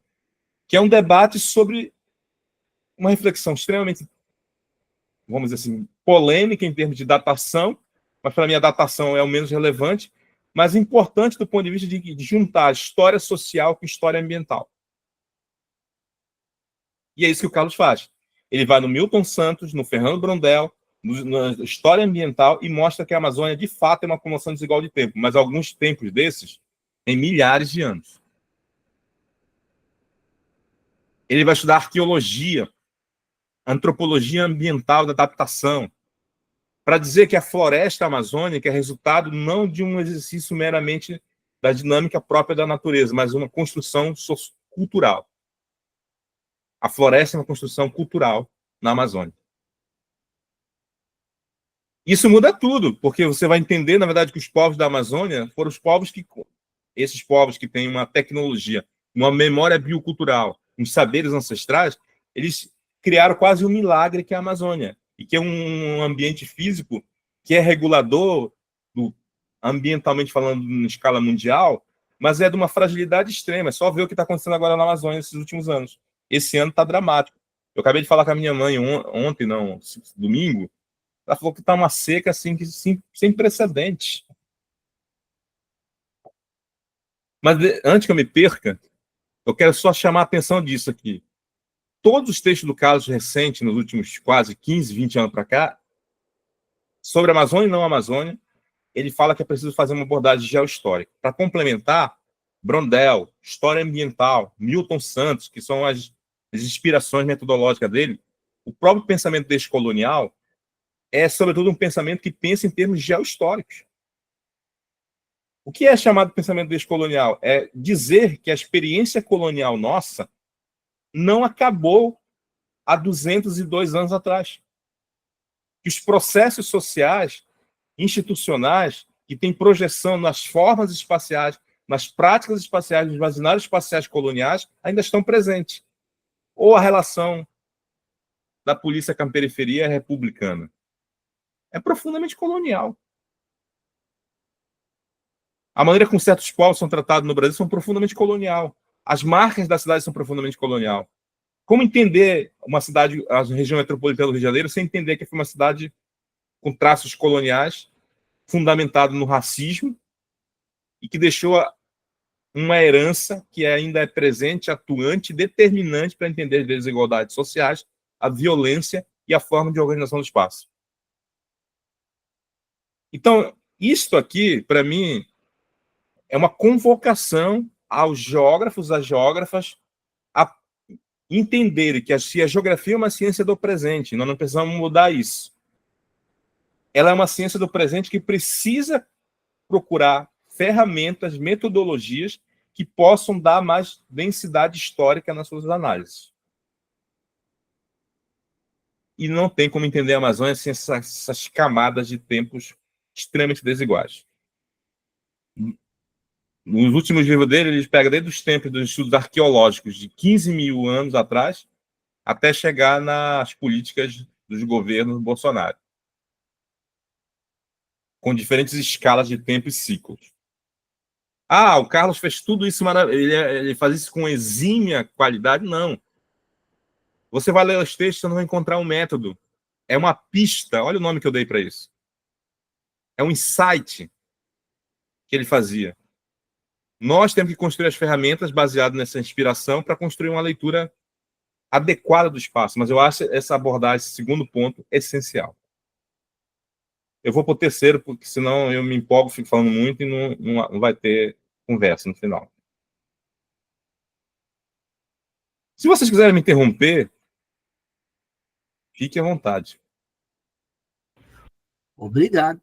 que é um debate sobre uma reflexão extremamente, vamos dizer assim, polêmica em termos de datação, mas para mim a datação é o menos relevante, mas importante do ponto de vista de juntar história social com história ambiental. E é isso que o Carlos faz. Ele vai no Milton Santos, no Fernando Brondel, na história ambiental e mostra que a Amazônia, de fato, é uma acumulação desigual de tempo, mas alguns tempos desses têm milhares de anos. Ele vai estudar arqueologia, antropologia ambiental da adaptação, para dizer que a floresta amazônica é resultado não de um exercício meramente da dinâmica própria da natureza, mas uma construção cultural. A floresta é uma construção cultural na Amazônia. Isso muda tudo, porque você vai entender, na verdade, que os povos da Amazônia foram os povos esses povos que têm uma tecnologia, uma memória biocultural, uns saberes ancestrais, eles criaram quase um milagre que é a Amazônia, e que é um ambiente físico que é regulador, ambientalmente falando, em escala mundial, mas é de uma fragilidade extrema. É só ver o que está acontecendo agora na Amazônia nesses últimos anos. Esse ano está dramático. Eu acabei de falar com a minha mãe domingo, ela falou que está uma seca assim, sem precedentes. Mas antes que eu me perca, eu quero só chamar a atenção disso aqui. Todos os textos do Carlos recente, nos últimos quase 15, 20 anos para cá, sobre a Amazônia e não a Amazônia, ele fala que é preciso fazer uma abordagem geohistórica. Para complementar, Brondel, história ambiental, Milton Santos, que são as inspirações metodológicas dele, o próprio pensamento descolonial é, sobretudo, um pensamento que pensa em termos geohistóricos. O que é chamado de pensamento descolonial? É dizer que a experiência colonial nossa não acabou há 202 anos atrás. Que os processos sociais institucionais que têm projeção nas formas espaciais, nas práticas espaciais, nos imaginários espaciais coloniais, ainda estão presentes. Ou a relação da polícia com a periferia republicana. É profundamente colonial. A maneira como certos povos são tratados no Brasil são profundamente colonial. As marcas da cidade são profundamente colonial. Como entender uma cidade, a região metropolitana do Rio de Janeiro, sem entender que foi uma cidade com traços coloniais, fundamentado no racismo, e que deixou uma herança que ainda é presente, atuante, determinante para entender as desigualdades sociais, a violência e a forma de organização do espaço. Então, isto aqui, para mim, é uma convocação aos geógrafos, às geógrafas, a entenderem que se a geografia é uma ciência do presente, nós não precisamos mudar isso. Ela é uma ciência do presente que precisa procurar ferramentas, metodologias que possam dar mais densidade histórica nas suas análises. E não tem como entender a Amazônia sem essas camadas de tempos extremamente desiguais. Nos últimos livros dele, ele pega desde os tempos dos estudos arqueológicos de 15 mil anos atrás até chegar nas políticas dos governos Bolsonaro, com diferentes escalas de tempo e ciclos. Ah, o Carlos fez tudo isso, ele faz isso com exímia qualidade? Não. Você vai ler os textos e não vai encontrar um método. É uma pista, olha o nome que eu dei para isso. É um insight que ele fazia. Nós temos que construir as ferramentas baseadas nessa inspiração para construir uma leitura adequada do espaço, mas eu acho essa abordagem, esse segundo ponto, essencial. Eu vou para o terceiro, porque senão eu me empolgo, fico falando muito e não vai ter conversa no final. Se vocês quiserem me interromper, fique à vontade. Obrigado.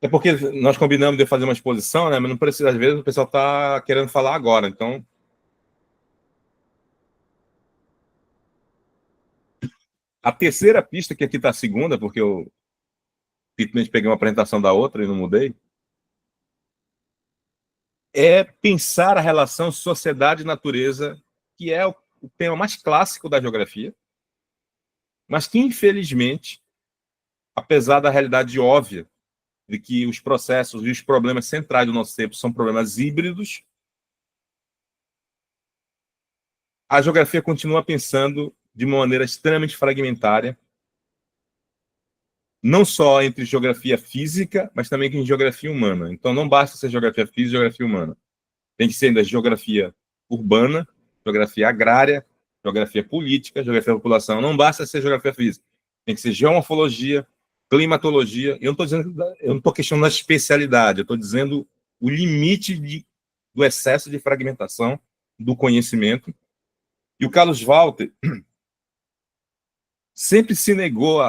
É porque nós combinamos de fazer uma exposição, né? Mas não precisa, às vezes o pessoal está querendo falar agora, então... A terceira pista, que aqui está a segunda, porque eu simplesmente peguei uma apresentação da outra e não mudei, é pensar a relação sociedade e natureza, que é o tema mais clássico da geografia, mas que, infelizmente, apesar da realidade óbvia de que os processos e os problemas centrais do nosso tempo são problemas híbridos, a geografia continua pensando de uma maneira extremamente fragmentária, não só entre geografia física, mas também em geografia humana. Então, não basta ser geografia física e geografia humana. Tem que ser ainda geografia urbana, geografia agrária, geografia política, geografia da população. Não basta ser geografia física. Tem que ser geomorfologia, climatologia. Eu não estou questionando a especialidade, eu estou dizendo o limite do excesso de fragmentação do conhecimento. E o Carlos Walter sempre se negou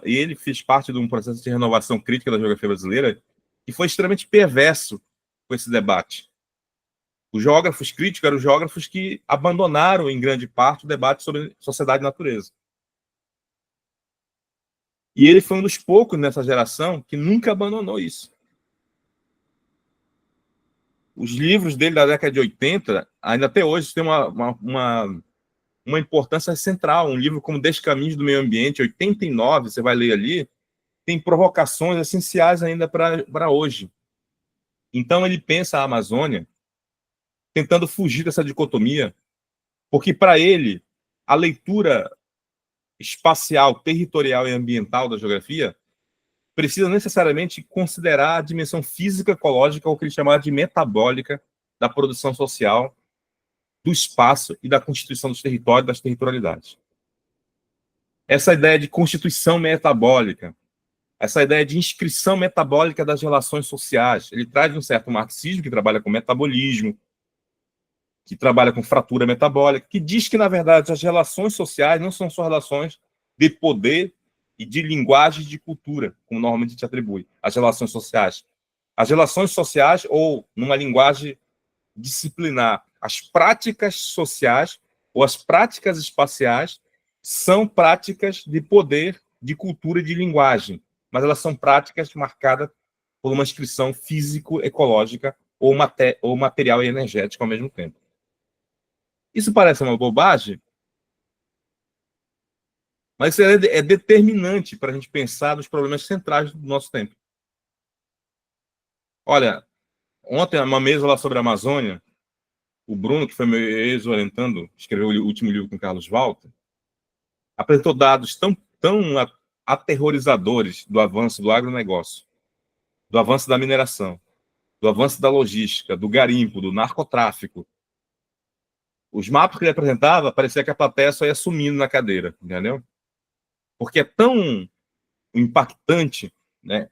e ele fez parte de um processo de renovação crítica da geografia brasileira que foi extremamente perverso com esse debate. Os geógrafos críticos eram os geógrafos que abandonaram, em grande parte, o debate sobre sociedade e natureza. E ele foi um dos poucos nessa geração que nunca abandonou isso. Os livros dele da década de 80, ainda até hoje, têm uma importância central. Um livro como Descaminhos do Meio Ambiente, 89, você vai ler ali, tem provocações essenciais ainda para hoje. Então, ele pensa a Amazônia tentando fugir dessa dicotomia, porque, para ele, a leitura espacial, territorial e ambiental da geografia precisa necessariamente considerar a dimensão física, ecológica, ou o que ele chamava de metabólica, da produção social, do espaço e da constituição dos territórios, das territorialidades. Essa ideia de constituição metabólica, essa ideia de inscrição metabólica das relações sociais, ele traz um certo marxismo que trabalha com metabolismo, que trabalha com fratura metabólica, que diz que, na verdade, as relações sociais não são só relações de poder e de linguagem de cultura, como normalmente a gente atribui, as relações sociais. As relações sociais, ou numa linguagem disciplinar, as práticas sociais ou as práticas espaciais são práticas de poder de cultura e de linguagem, mas elas são práticas marcadas por uma inscrição físico-ecológica ou material e energética ao mesmo tempo. Isso parece uma bobagem, mas isso é determinante para a gente pensar nos problemas centrais do nosso tempo. Olha, ontem, uma mesa lá sobre a Amazônia, o Bruno, que foi meu ex-orientando, escreveu o último livro com o Carlos Walter, apresentou dados tão aterrorizadores do avanço do agronegócio, do avanço da mineração, do avanço da logística, do garimpo, do narcotráfico. Os mapas que ele apresentava, parecia que a plateia só ia sumindo na cadeira, entendeu? Porque é tão impactante, né,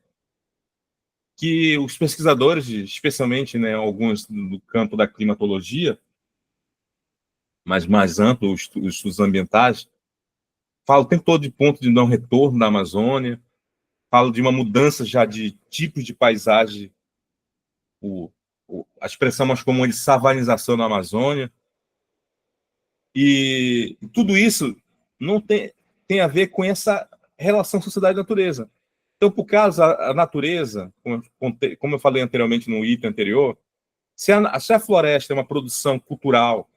que os pesquisadores, especialmente, né, alguns do campo da climatologia, mas mais amplo, os estudos ambientais, falam o tempo todo de ponto de não retorno da Amazônia, falam de uma mudança já de tipos de paisagem, a expressão mais comum é de savanização na Amazônia, e tudo isso não tem a ver com essa relação sociedade-natureza. Então, por causa a natureza, como eu falei anteriormente no item anterior, se a floresta é uma produção cultural,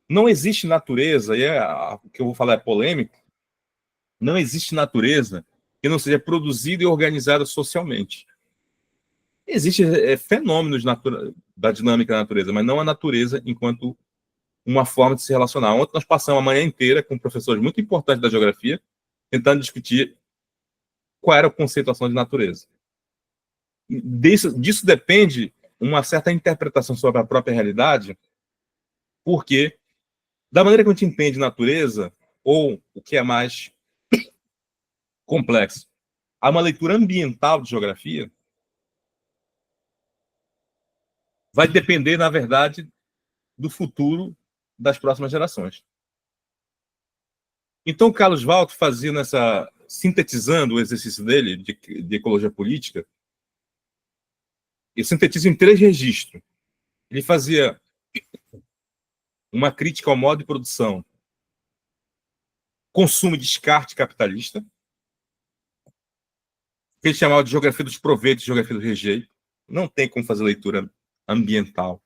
não existe natureza, e o que eu vou falar é polêmico, não existe natureza que não seja produzida e organizada socialmente. Existem fenômenos da dinâmica da natureza, mas não a natureza enquanto uma forma de se relacionar. Ontem nós passamos a manhã inteira com professores muito importantes da geografia, tentando discutir qual era a conceituação de natureza. Disso depende uma certa interpretação sobre a própria realidade, porque, da maneira que a gente entende natureza, ou o que é mais complexo, há uma leitura ambiental de geografia, vai depender, na verdade, do futuro das próximas gerações. Então, Carlos Walker fazia sintetizando o exercício dele de ecologia política, ele sintetiza em 3 registros. Ele fazia uma crítica ao modo de produção, consumo e descarte capitalista, que ele chamava de geografia dos proveitos, geografia do rejeito. Não tem como fazer leitura ambiental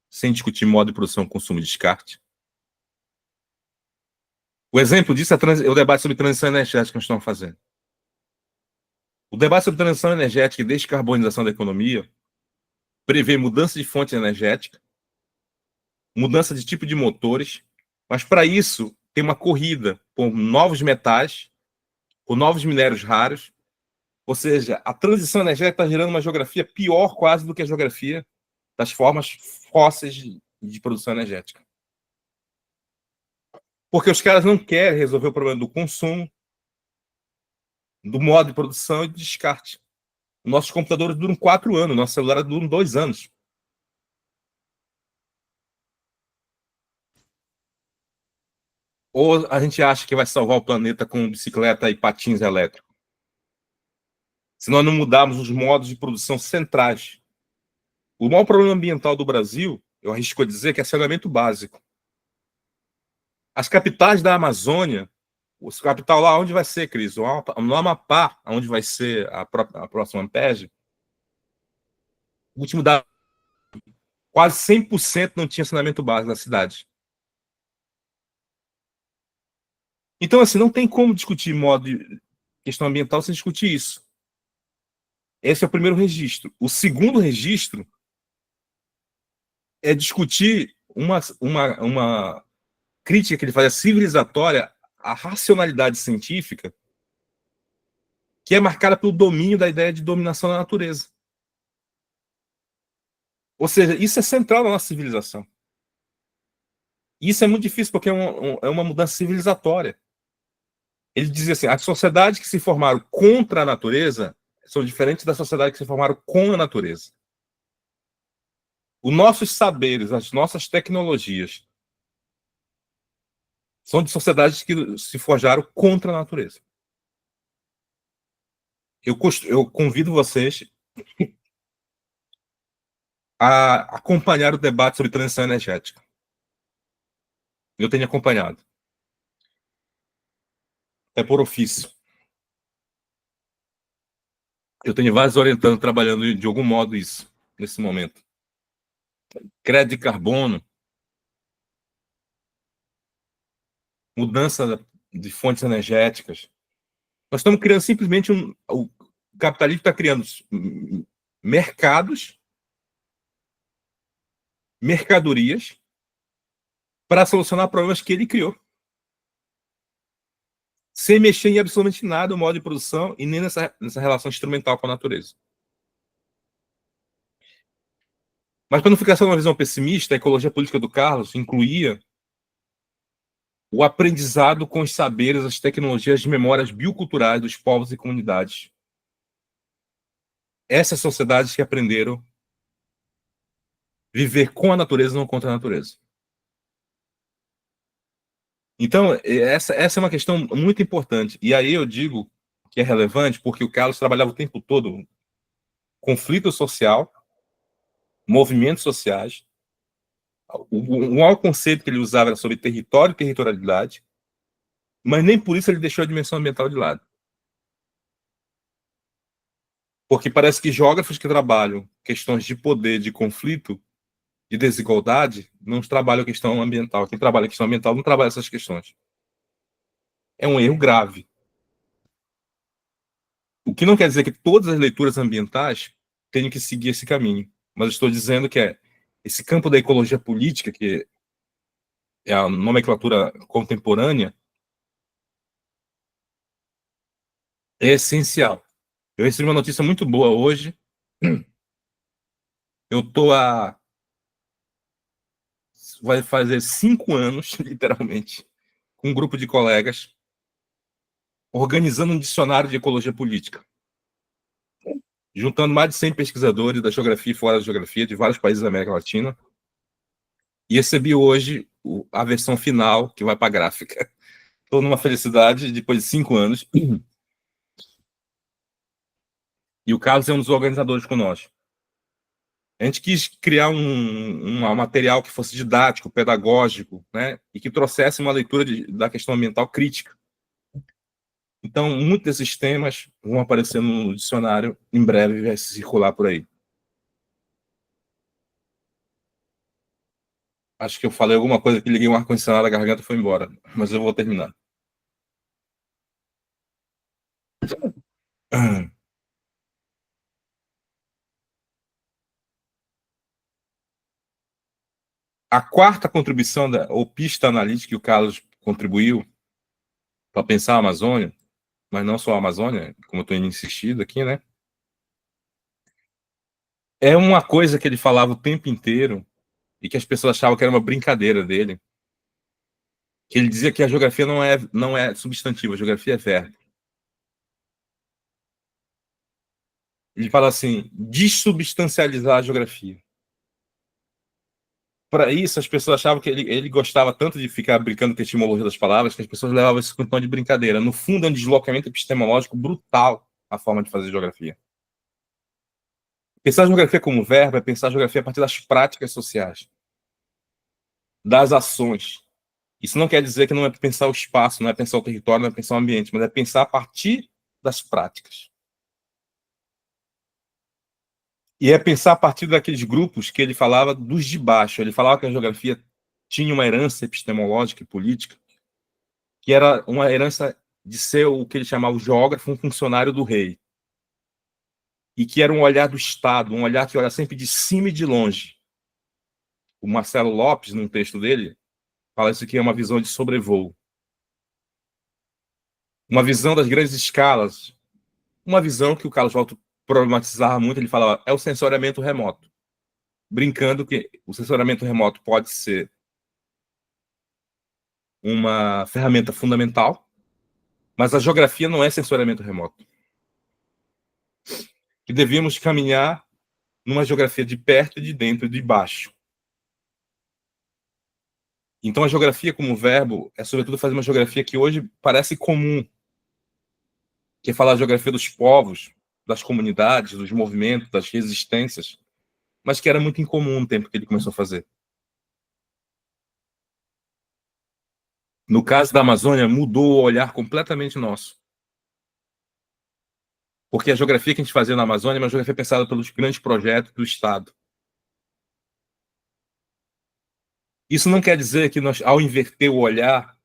sem discutir modo de produção, consumo e descarte. O exemplo disso é o debate sobre transição energética que nós estamos fazendo. O debate sobre transição energética e descarbonização da economia prevê mudança de fonte energética, mudança de tipo de motores, mas para isso tem uma corrida por novos metais, por novos minérios raros, ou seja, a transição energética está gerando uma geografia pior quase do que a geografia das formas fósseis de produção energética. Porque os caras não querem resolver o problema do consumo, do modo de produção e de descarte. Nossos computadores duram 4 anos, nossos celulares duram 2 anos. Ou a gente acha que vai salvar o planeta com bicicleta e patins elétricos? Se nós não mudarmos os modos de produção centrais. O maior problema ambiental do Brasil, eu arrisco a dizer, que é saneamento básico. As capitais da Amazônia, o capital lá, onde vai ser, Cris? No Amapá, onde vai ser a próxima Ampeg, o último dado, quase 100% não tinha saneamento básico na cidade. Então, assim, não tem como discutir modo de questão ambiental sem discutir isso. Esse é o primeiro registro. O segundo registro é discutir uma crítica que ele faz civilizatória à racionalidade científica, que é marcada pelo domínio da ideia de dominação da natureza. Ou seja, isso é central na nossa civilização. Isso é muito difícil porque é uma mudança civilizatória. Ele dizia assim, as sociedades que se formaram contra a natureza são diferentes das sociedades que se formaram com a natureza. Os nossos saberes, as nossas tecnologias são de sociedades que se forjaram contra a natureza. Eu convido vocês a acompanhar o debate sobre transição energética. Eu tenho acompanhado. é por ofício. Eu tenho vários orientandos trabalhando de algum modo isso, nesse momento. Crédito de carbono, mudança de fontes energéticas. Nós estamos criando simplesmente o capitalismo está criando mercados, mercadorias, para solucionar problemas que ele criou. Sem mexer em absolutamente nada no modo de produção e nem nessa relação instrumental com a natureza. Mas, para não ficar só uma visão pessimista, a ecologia política do Carlos incluía o aprendizado com os saberes, as tecnologias de memórias bioculturais dos povos e comunidades. Essas sociedades que aprenderam viver com a natureza, não contra a natureza. Então, essa é uma questão muito importante. E aí eu digo que é relevante porque o Carlos trabalhava o tempo todo conflito social, movimentos sociais. O maior conceito que ele usava era sobre território e territorialidade, mas nem por isso ele deixou a dimensão ambiental de lado. Porque parece que geógrafos que trabalham questões de poder, de conflito, de desigualdade, não trabalham a questão ambiental. Quem trabalha a questão ambiental não trabalha essas questões. É um erro grave. O que não quer dizer que todas as leituras ambientais tenham que seguir esse caminho. Mas eu estou dizendo que esse campo da ecologia política, que é a nomenclatura contemporânea, é essencial. Eu recebi uma notícia muito boa hoje. Eu estou vai fazer 5 anos, literalmente, com um grupo de colegas, organizando um dicionário de ecologia política, juntando mais de 100 pesquisadores da geografia e fora da geografia, de vários países da América Latina, e recebi hoje a versão final, que vai para a gráfica. Estou numa felicidade, depois de 5 anos, e o Carlos é um dos organizadores conosco. A gente quis criar um material que fosse didático, pedagógico, né, e que trouxesse uma leitura da questão ambiental crítica. Então, muitos desses temas vão aparecer no dicionário, em breve vai circular por aí. Acho que eu falei alguma coisa que liguei um ar-condicionado, a garganta foi embora, mas eu vou terminar. A quarta contribuição, ou pista analítica que o Carlos contribuiu para pensar a Amazônia, mas não só a Amazônia, como eu estou insistindo aqui, né? É uma coisa que ele falava o tempo inteiro e que as pessoas achavam que era uma brincadeira dele. Que ele dizia que a geografia não é substantivo, a geografia é verbo. Ele fala assim, dessubstancializar a geografia. Para isso, as pessoas achavam que ele gostava tanto de ficar brincando com a etimologia das palavras que as pessoas levavam isso com um tom de brincadeira. No fundo, é um deslocamento epistemológico brutal a forma de fazer geografia. Pensar a geografia como verbo é pensar a geografia a partir das práticas sociais, das ações. Isso não quer dizer que não é pensar o espaço, não é pensar o território, não é pensar o ambiente, mas é pensar a partir das práticas. E é pensar a partir daqueles grupos que ele falava dos de baixo. Ele falava que a geografia tinha uma herança epistemológica e política, que era uma herança de ser o que ele chamava o geógrafo, um funcionário do rei. E que era um olhar do Estado, um olhar que olha sempre de cima e de longe. O Marcelo Lopes, num texto dele, fala isso que é uma visão de sobrevoo. Uma visão das grandes escalas. Uma visão que o Carlos Walton problematizava muito, ele falava, é o sensoriamento remoto. Brincando que o sensoriamento remoto pode ser uma ferramenta fundamental, mas a geografia não é sensoriamento remoto. Que devíamos caminhar numa geografia de perto, de dentro e de baixo. Então a geografia como verbo é sobretudo fazer uma geografia que hoje parece comum, que é falar a geografia dos povos, das comunidades, dos movimentos, das resistências, mas que era muito incomum no tempo que ele começou a fazer. No caso da Amazônia, mudou o olhar completamente nosso. Porque a geografia que a gente fazia na Amazônia é uma geografia pensada pelos grandes projetos do Estado. Isso não quer dizer que nós, ao inverter o olhar,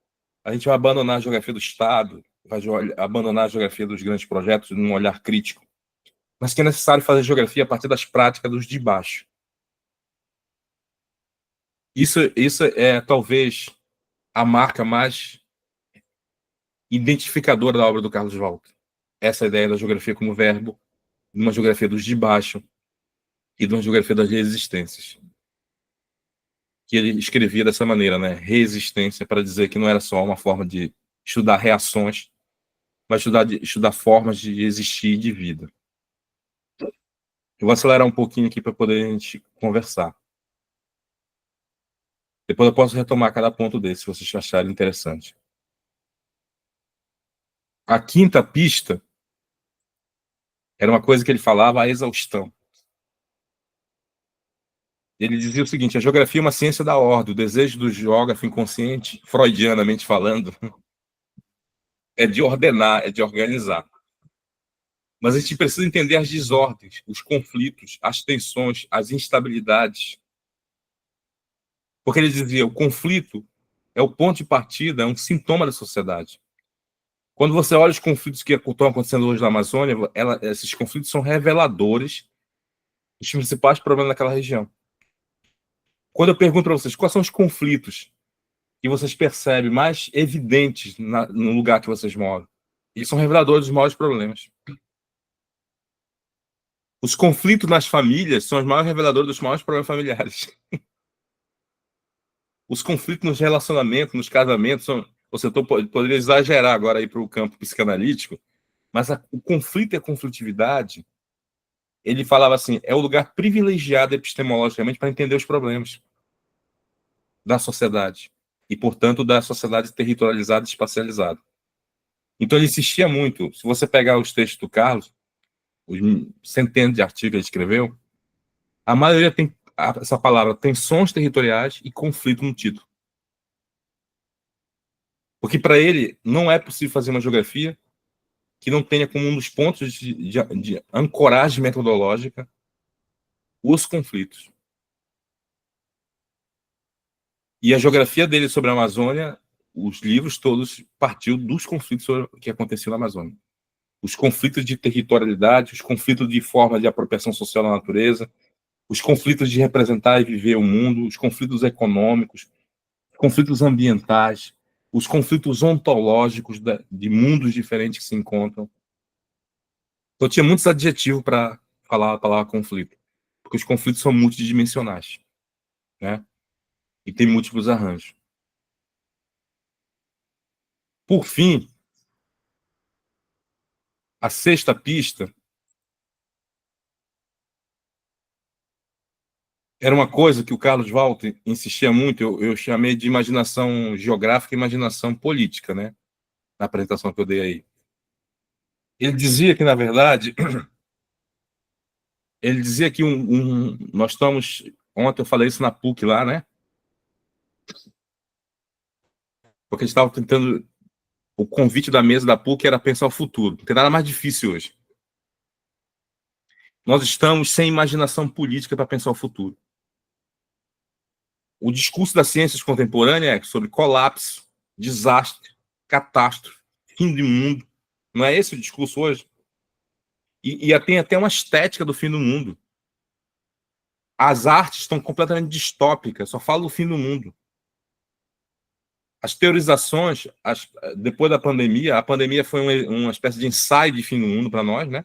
a gente vai abandonar a geografia do Estado, vai abandonar a geografia dos grandes projetos num olhar crítico. Mas que é necessário fazer geografia a partir das práticas dos de baixo. Isso é, talvez, a marca mais identificadora da obra do Carlos Walker. Essa ideia da geografia como verbo, de uma geografia dos de baixo e de uma geografia das resistências. Que ele escrevia dessa maneira, né? Resistência, para dizer que não era só uma forma de estudar reações, mas estudar formas de existir e de vida. Eu vou acelerar um pouquinho aqui para poder a gente conversar. Depois eu posso retomar cada ponto desse, se vocês acharem interessante. A quinta pista era uma coisa que ele falava, a exaustão. Ele dizia o seguinte: a geografia é uma ciência da ordem, o desejo do geógrafo inconsciente, freudianamente falando, é de ordenar, é de organizar. Mas a gente precisa entender as desordens, os conflitos, as tensões, as instabilidades. Porque ele dizia, o conflito é o ponto de partida, é um sintoma da sociedade. Quando você olha os conflitos que estão acontecendo hoje na Amazônia, esses conflitos são reveladores dos principais problemas daquela região. Quando eu pergunto para vocês quais são os conflitos que vocês percebem mais evidentes no lugar que vocês moram, eles são reveladores dos maiores problemas. Os conflitos nas famílias são os maiores reveladores dos maiores problemas familiares. Os conflitos nos relacionamentos, nos casamentos, você poderia exagerar agora aí para o campo psicanalítico, mas o conflito e a conflitividade, ele falava assim, é o lugar privilegiado epistemologicamente para entender os problemas da sociedade e, portanto, da sociedade territorializada e espacializada. Então, ele insistia muito. Se você pegar os textos do Carlos, os centenas de artigos que ele escreveu, a maioria tem essa palavra tensões territoriais e conflito no título. Porque, para ele, não é possível fazer uma geografia que não tenha como um dos pontos de ancoragem metodológica os conflitos. E a geografia dele sobre a Amazônia, os livros todos partiu dos conflitos que aconteciam na Amazônia. Os conflitos de territorialidade, os conflitos de forma de apropriação social da natureza, os conflitos de representar e viver o mundo, os conflitos econômicos, os conflitos ambientais, os conflitos ontológicos de mundos diferentes que se encontram. Então, tinha muitos adjetivos para falar a palavra conflito, porque os conflitos são multidimensionais, né? E tem múltiplos arranjos. Por fim, a sexta pista era uma coisa que o Carlos Walter insistia muito, eu chamei de imaginação geográfica e imaginação política, né? Na apresentação que eu dei aí. Ele dizia que, na verdade, ele dizia que nós estamos... Ontem eu falei isso na PUC lá, né? Porque a gente estava tentando... O convite da mesa da PUC era pensar o futuro. Não tem nada mais difícil hoje. Nós estamos sem imaginação política para pensar o futuro. O discurso das ciências contemporâneas é sobre colapso, desastre, catástrofe, fim do mundo. Não é esse o discurso hoje? E tem até uma estética do fim do mundo. As artes estão completamente distópicas, só falam do fim do mundo. As teorizações, depois da pandemia, a pandemia foi uma espécie de ensaio de fim do mundo para nós, né?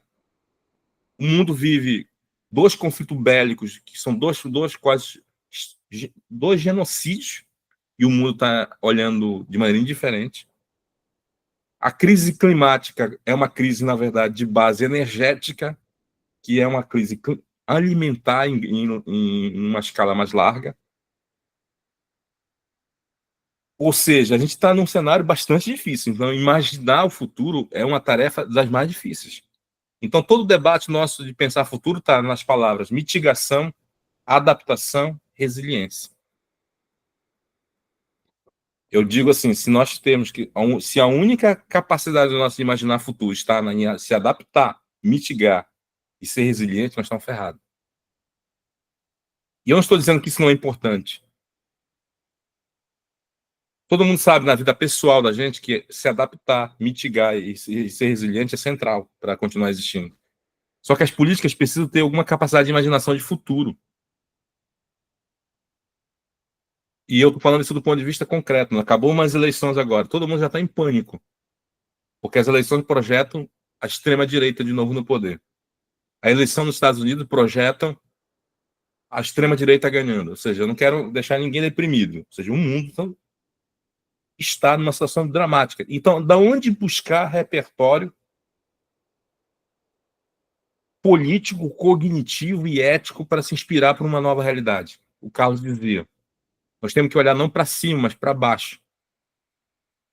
O mundo vive dois conflitos bélicos, que são dois genocídios, e o mundo está olhando de maneira indiferente. A crise climática é uma crise, na verdade, de base energética, que é uma crise alimentar em uma escala mais larga. Ou seja, a gente está num cenário bastante difícil. Então, imaginar o futuro é uma tarefa das mais difíceis. Então, todo o debate nosso de pensar futuro está nas palavras mitigação, adaptação, resiliência. Eu digo assim, se nós temos que... Se a única capacidade nossa de imaginar futuro está em se adaptar, mitigar e ser resiliente, nós estamos ferrados. E eu não estou dizendo que isso não é importante. Todo mundo sabe, na vida pessoal da gente, que se adaptar, mitigar e ser resiliente é central para continuar existindo. Só que as políticas precisam ter alguma capacidade de imaginação de futuro. E eu estou falando isso do ponto de vista concreto. Acabou umas eleições agora. Todo mundo já está em pânico. Porque as eleições projetam a extrema-direita de novo no poder. A eleição nos Estados Unidos projetam a extrema-direita ganhando. Ou seja, eu não quero deixar ninguém deprimido. Ou seja, o mundo está numa situação dramática. Então, da onde buscar repertório político, cognitivo e ético para se inspirar para uma nova realidade? O Carlos dizia. Nós temos que olhar não para cima, mas para baixo.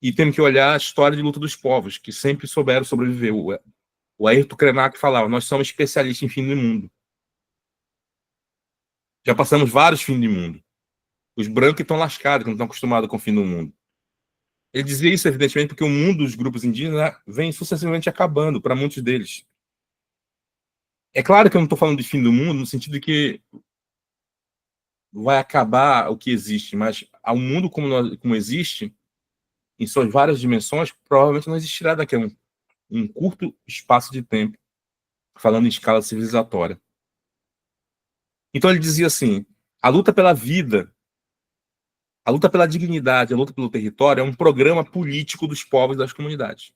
E temos que olhar a história de luta dos povos, que sempre souberam sobreviver. O Ayrton Krenak falava, nós somos especialistas em fim do mundo. Já passamos vários fins do mundo. Os brancos estão lascados, que não estão acostumados com o fim do mundo. Ele dizia isso, evidentemente, porque o mundo dos grupos indígenas vem sucessivamente acabando para muitos deles. É claro que eu não estou falando de fim do mundo, no sentido de que vai acabar o que existe, mas ao mundo como existe, em suas várias dimensões, provavelmente não existirá daqui a um curto espaço de tempo, falando em escala civilizatória. Então ele dizia assim, a luta pela vida, a luta pela dignidade, a luta pelo território é um programa político dos povos e das comunidades.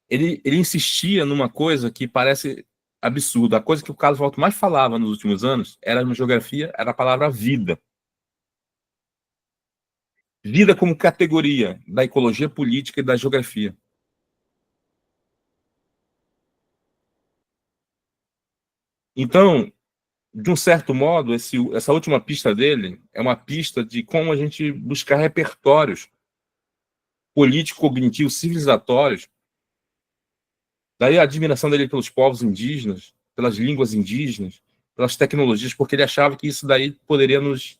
Ele insistia numa coisa que parece absurda. A coisa que o Carlos Walton mais falava nos últimos anos era na geografia, era a palavra vida. Vida como categoria da ecologia política e da geografia. Então, de um certo modo, essa última pista dele é uma pista de como a gente buscar repertórios político-cognitivos civilizatórios. Daí a admiração dele pelos povos indígenas, pelas línguas indígenas, pelas tecnologias, porque ele achava que isso daí poderia nos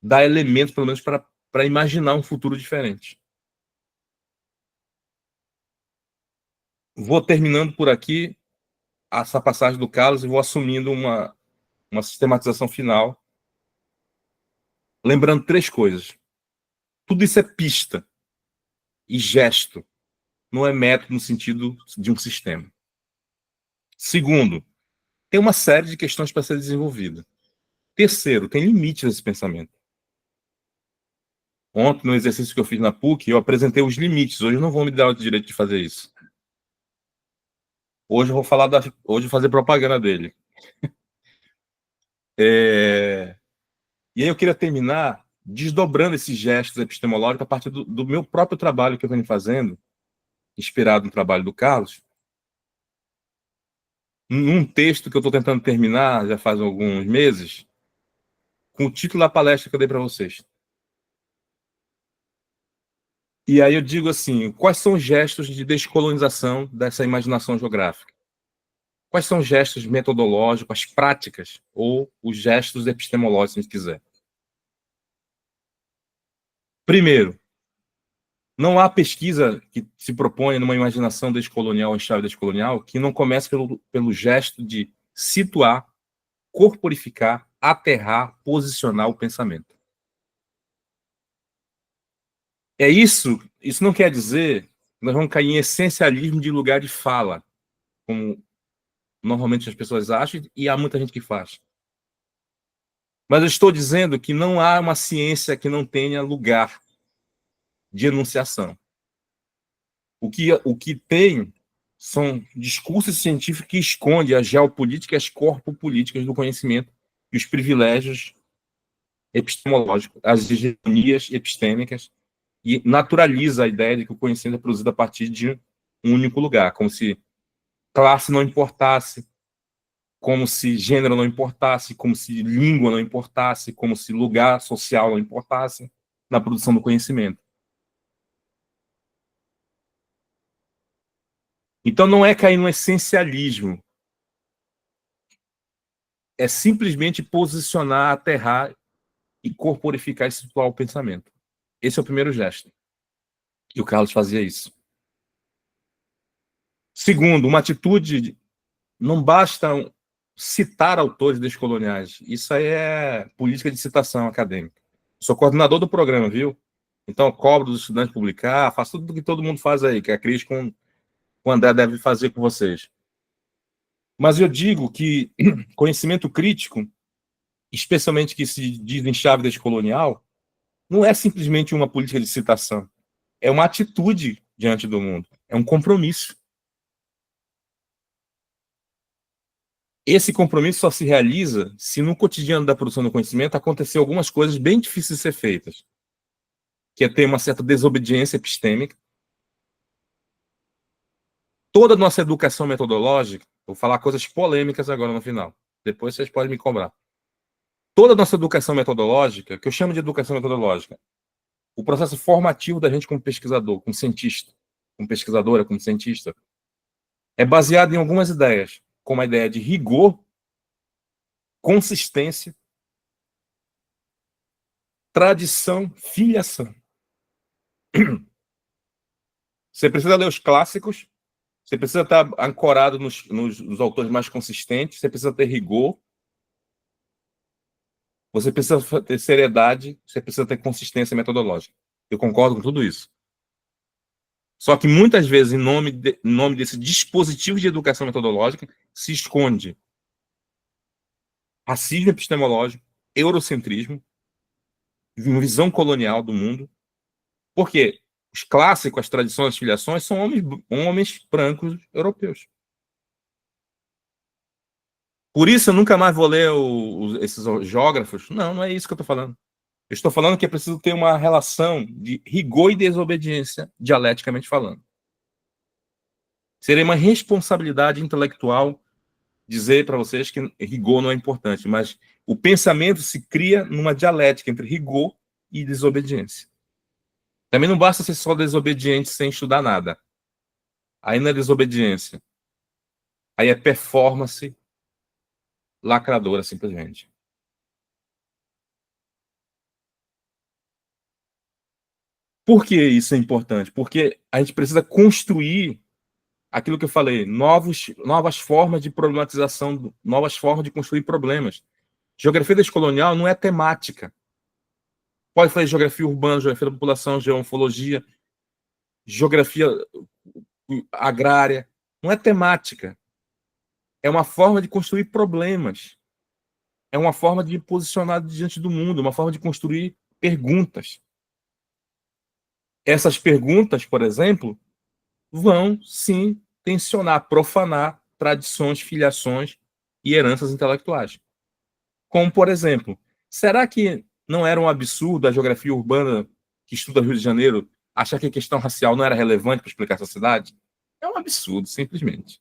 dar elementos, pelo menos, para imaginar um futuro diferente. Vou terminando por aqui essa passagem do Carlos e vou assumindo uma sistematização final, lembrando 3 coisas. Tudo isso é pista e gesto, não é método no sentido de um sistema. Segundo, tem uma série de questões para ser desenvolvida. Terceiro, tem limites esse pensamento. Ontem, no exercício que eu fiz na PUC, eu apresentei os limites. Hoje eu não vou me dar o direito de fazer isso. Hoje eu vou falar hoje eu vou fazer propaganda dele. E aí eu queria terminar desdobrando esses gestos epistemológicos a partir do meu próprio trabalho que eu venho fazendo, inspirado no trabalho do Carlos, num texto que eu estou tentando terminar já faz alguns meses, com o título da palestra que eu dei para vocês. E aí eu digo assim, quais são os gestos de descolonização dessa imaginação geográfica? Quais são os gestos metodológicos, as práticas, ou os gestos epistemológicos, se a gente quiser? Primeiro, não há pesquisa que se propõe numa imaginação descolonial ou chave descolonial que não comece pelo gesto de situar, corporificar, aterrar, posicionar o pensamento. Isso não quer dizer que nós vamos cair em essencialismo de lugar de fala, como normalmente as pessoas acham, e há muita gente que faz. Mas eu estou dizendo que não há uma ciência que não tenha lugar de enunciação. O que tem são discursos científicos que escondem a geopolítica e as corpopolíticas do conhecimento e os privilégios epistemológicos, as hegemonias epistêmicas, e naturaliza a ideia de que o conhecimento é produzido a partir de um único lugar, como se classe não importasse, como se gênero não importasse, como se língua não importasse, como se lugar social não importasse na produção do conhecimento. Então não é cair no essencialismo, é simplesmente posicionar, aterrar e corporificar e situar o pensamento. Esse é o primeiro gesto. E o Carlos fazia isso. Segundo, uma atitude, não basta citar autores descoloniais. Isso aí é política de citação acadêmica. Sou coordenador do programa, viu? Então, eu cobro dos estudantes publicar, faço tudo o que todo mundo faz aí, que a Cris com o André deve fazer com vocês. Mas eu digo que conhecimento crítico, especialmente que se diz em chave descolonial, não é simplesmente uma política de citação. É uma atitude diante do mundo. É um compromisso. Esse compromisso só se realiza se no cotidiano da produção do conhecimento acontecer algumas coisas bem difíceis de ser feitas, que é ter uma certa desobediência epistêmica. Toda a nossa educação metodológica, vou falar coisas polêmicas agora no final, depois vocês podem me cobrar. Toda a nossa educação metodológica, que eu chamo de educação metodológica, o processo formativo da gente como pesquisador, como cientista, como pesquisadora, como cientista, é baseado em algumas ideias, como a ideia de rigor, consistência, tradição, filiação. Você precisa ler os clássicos, você precisa estar ancorado nos autores mais consistentes, você precisa ter rigor, você precisa ter seriedade, você precisa ter consistência metodológica. Eu concordo com tudo isso. Só que muitas vezes, em nome desse dispositivo de educação metodológica, se esconde racismo epistemológico, eurocentrismo, uma visão colonial do mundo. Por quê? Os clássicos, as tradições, as filiações são homens brancos europeus. Por isso eu nunca mais vou ler esses geógrafos. Não, não é isso que eu estou falando. Eu estou falando que é preciso ter uma relação de rigor e desobediência, dialeticamente falando. Seria uma responsabilidade intelectual dizer para vocês que rigor não é importante, mas o pensamento se cria numa dialética entre rigor e desobediência. Também não basta ser só desobediente sem estudar nada. Aí não é desobediência. Aí é performance lacradora, simplesmente. Por que isso é importante? Porque a gente precisa construir aquilo que eu falei, novas formas de problematização, novas formas de construir problemas. Geografia descolonial não é temática. Pode fazer geografia urbana, geografia da população, geomorfologia, geografia agrária. Não é temática. É uma forma de construir problemas. É uma forma de posicionar diante do mundo, uma forma de construir perguntas. Essas perguntas, por exemplo, vão, sim, tensionar, profanar tradições, filiações e heranças intelectuais. Como, por exemplo, será que não era um absurdo a geografia urbana que estuda Rio de Janeiro achar que a questão racial não era relevante para explicar essa cidade? É um absurdo, simplesmente.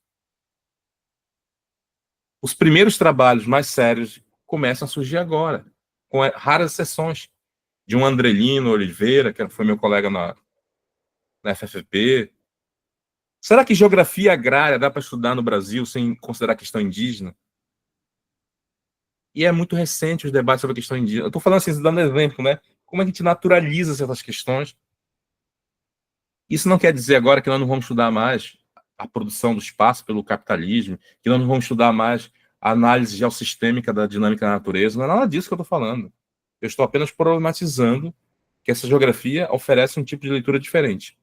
Os primeiros trabalhos mais sérios começam a surgir agora, com raras exceções, de um Andrelino Oliveira, que foi meu colega na FFP. Será que geografia agrária dá para estudar no Brasil sem considerar a questão indígena? E é muito recente os debates sobre a questão indígena. Eu estou falando assim, dando exemplo, né? Como a gente naturaliza certas questões. Isso não quer dizer agora que nós não vamos estudar mais a produção do espaço pelo capitalismo, que nós não vamos estudar mais a análise geossistêmica da dinâmica da natureza. Não é nada disso que eu estou falando. Eu estou apenas problematizando que essa geografia oferece um tipo de leitura diferente.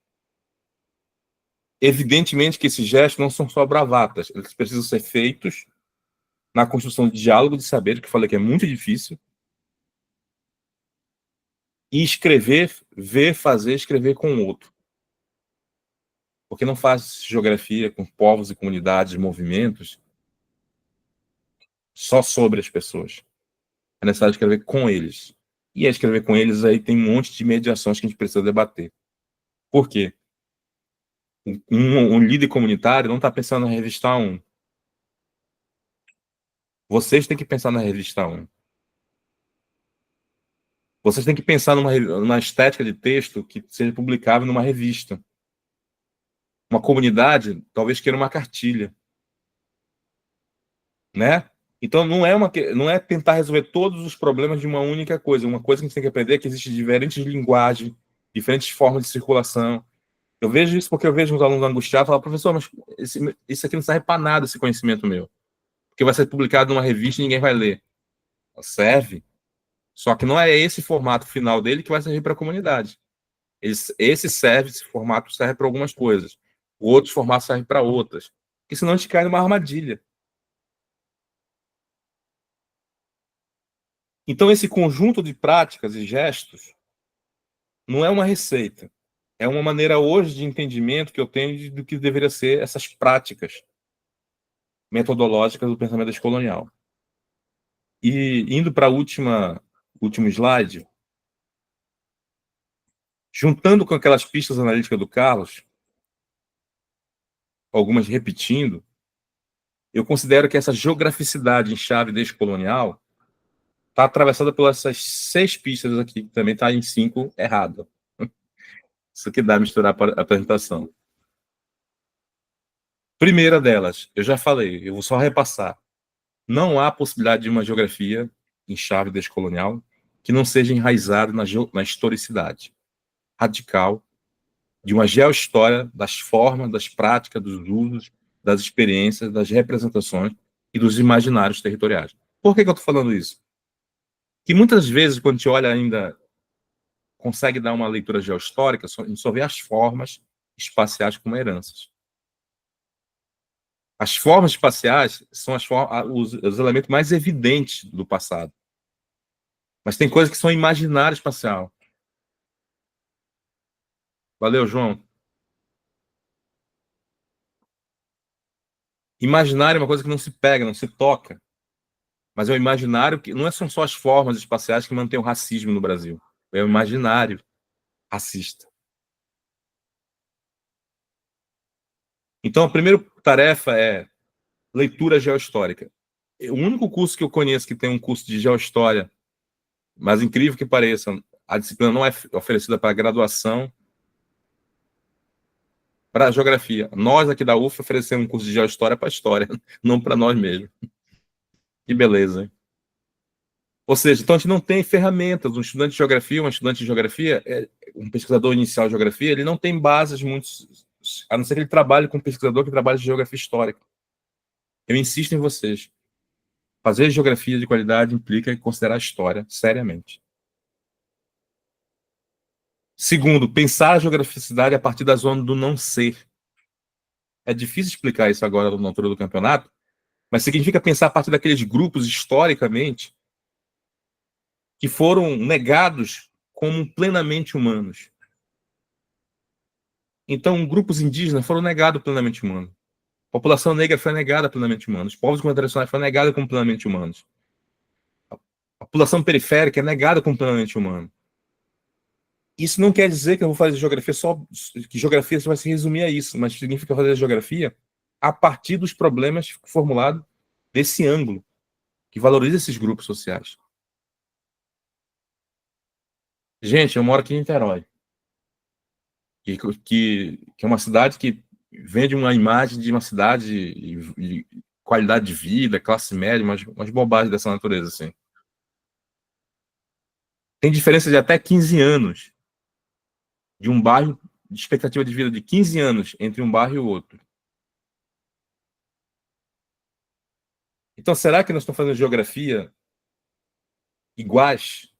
Evidentemente que esses gestos não são só bravatas, eles precisam ser feitos na construção de diálogo de saber, que eu falei que é muito difícil, e escrever, ver, fazer, escrever com o outro. Porque não faz geografia com povos e comunidades, movimentos, só sobre as pessoas. É necessário escrever com eles. E escrever com eles aí tem um monte de mediações que a gente precisa debater. Por quê? Um líder comunitário não está pensando na revista 1. Vocês têm que pensar na revista 1. Vocês têm que pensar numa estética de texto que seja publicável numa revista. Uma comunidade talvez queira uma cartilha. Né? Então não é tentar resolver todos os problemas de uma única coisa. Uma coisa que a gente tem que aprender é que existe diferentes linguagens, diferentes formas de circulação. Eu vejo isso porque eu vejo uns alunos angustiados e falam, professor, mas isso aqui não serve para nada, esse conhecimento meu. Porque vai ser publicado numa revista e ninguém vai ler. Serve. Só que não é esse formato final dele que vai servir para a comunidade. Esse formato serve para algumas coisas. Outros formatos servem para outras. Porque senão a gente cai numa armadilha. Então, esse conjunto de práticas e gestos não é uma receita. É uma maneira hoje de entendimento que eu tenho do que deveria ser essas práticas metodológicas do pensamento descolonial. E indo para o último slide, juntando com aquelas pistas analíticas do Carlos, algumas repetindo, eu considero que essa geograficidade em chave descolonial está atravessada por essas 6 pistas aqui, que também está em 5 errado. Isso que dá a misturar a apresentação. Primeira delas, eu já falei, eu vou só repassar. Não há possibilidade de uma geografia em chave descolonial que não seja enraizada na historicidade radical de uma geohistória das formas, das práticas, dos usos, das experiências, das representações e dos imaginários territoriais. Por que eu estou falando isso? Que muitas vezes, quando a gente olha ainda, consegue dar uma leitura geohistórica, a gente só vê as formas espaciais como heranças. As formas espaciais são os elementos mais evidentes do passado. Mas tem coisas que são imaginário espacial. Valeu, João. Imaginário é uma coisa que não se pega, não se toca. Mas é o imaginário que não são só as formas espaciais que mantêm o racismo no Brasil. É o imaginário racista. Então, a primeira tarefa é leitura geohistórica. O único curso que eu conheço que tem um curso de geohistória, mas incrível que pareça, a disciplina não é oferecida para graduação, para geografia. Nós aqui da UF oferecemos um curso de geohistória para história, não para nós mesmos. Que beleza, hein? Ou seja, então a gente não tem ferramentas. Um estudante de geografia, um pesquisador inicial de geografia, ele não tem bases muito, a não ser que ele trabalhe com um pesquisador que trabalha de geografia histórica. Eu insisto em vocês. Fazer geografia de qualidade implica considerar a história seriamente. Segundo, pensar a geograficidade a partir da zona do não ser. É difícil explicar isso agora na altura do campeonato, mas significa pensar a partir daqueles grupos, historicamente, que foram negados como plenamente humanos. Então, grupos indígenas foram negados plenamente humanos. A população negra foi negada plenamente humana. Os povos tradicionais foram negados como plenamente humanos. A população periférica é negada como plenamente humana. Isso não quer dizer que eu vou fazer geografia que geografia só vai se resumir a isso, mas significa fazer geografia a partir dos problemas formulados desse ângulo, que valoriza esses grupos sociais. Gente, eu moro aqui em Niterói, que é uma cidade que vende uma imagem de uma cidade de qualidade de vida, classe média, umas bobagens dessa natureza, assim. Tem diferença de até 15 anos de um bairro, de expectativa de vida de 15 anos entre um bairro e o outro. Então, será que nós estamos fazendo geografia iguais?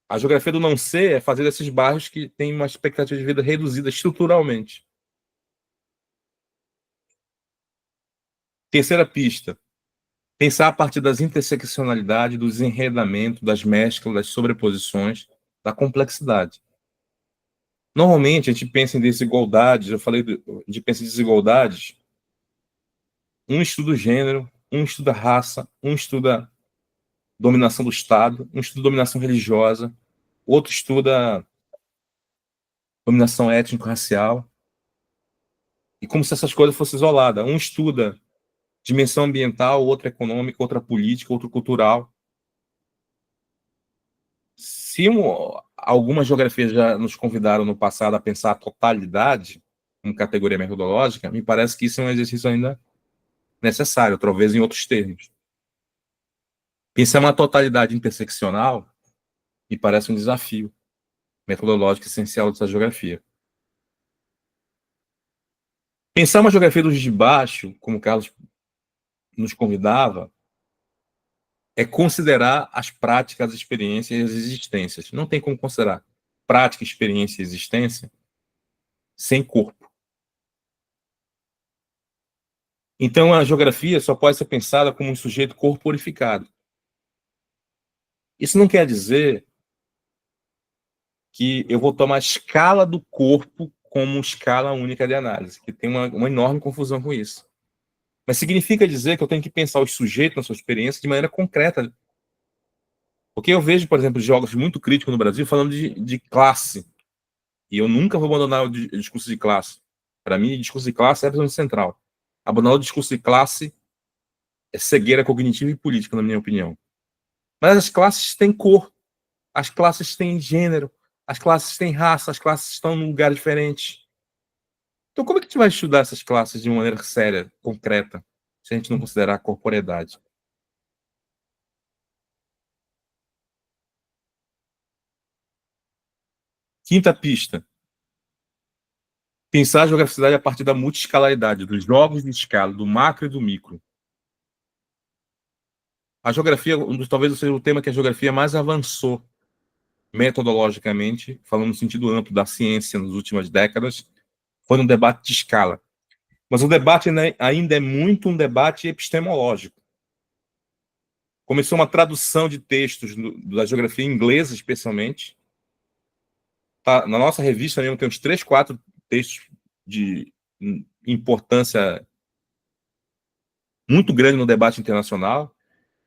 A geografia do não ser é fazer esses bairros que têm uma expectativa de vida reduzida estruturalmente. Terceira pista. Pensar a partir das interseccionalidades, do desenredamento, das mesclas, das sobreposições, da complexidade. Normalmente, a gente pensa em desigualdades, a gente pensa em desigualdades, um estuda gênero, um estuda raça, um estuda dominação do Estado, um estuda dominação religiosa, outro estuda dominação étnico-racial, e como se essas coisas fossem isoladas. Um estuda dimensão ambiental, outra econômica, outra política, outra cultural. Se algumas geografias já nos convidaram no passado a pensar a totalidade como categoria metodológica, me parece que isso é um exercício ainda necessário, talvez em outros termos. Pensar uma totalidade interseccional me parece um desafio. metodológica essencial dessa geografia. Pensar uma geografia do Juiz de Baixo, como o Carlos nos convidava, é considerar as práticas, as experiências e as existências. Não tem como considerar prática, experiência e existência sem corpo. Então, a geografia só pode ser pensada como um sujeito corporificado. Isso não quer dizer que eu vou tomar a escala do corpo como escala única de análise, que tem uma enorme confusão com isso. Mas significa dizer que eu tenho que pensar os sujeitos na sua experiência de maneira concreta. Porque eu vejo, por exemplo, geógrafos muito críticos no Brasil falando de classe. E eu nunca vou abandonar o discurso de classe. Para mim, o discurso de classe é absolutamente central. Abandonar o discurso de classe é cegueira cognitiva e política, na minha opinião. Mas as classes têm cor, as classes têm gênero, as classes têm raça, as classes estão num lugar diferente. Então, como é que a gente vai estudar essas classes de uma maneira séria, concreta, se a gente não considerar a corporeidade? Quinta pista. Pensar a geograficidade a partir da multiescalaridade, dos jogos de escala, do macro e do micro. A geografia, talvez seja o tema que a geografia mais avançou metodologicamente, falando no sentido amplo da ciência nas últimas décadas, foi um debate de escala. Mas o debate ainda é muito um debate epistemológico. Começou uma tradução de textos da geografia inglesa, especialmente. Tá, na nossa revista mesmo tem uns 3, 4 textos de importância muito grande no debate internacional.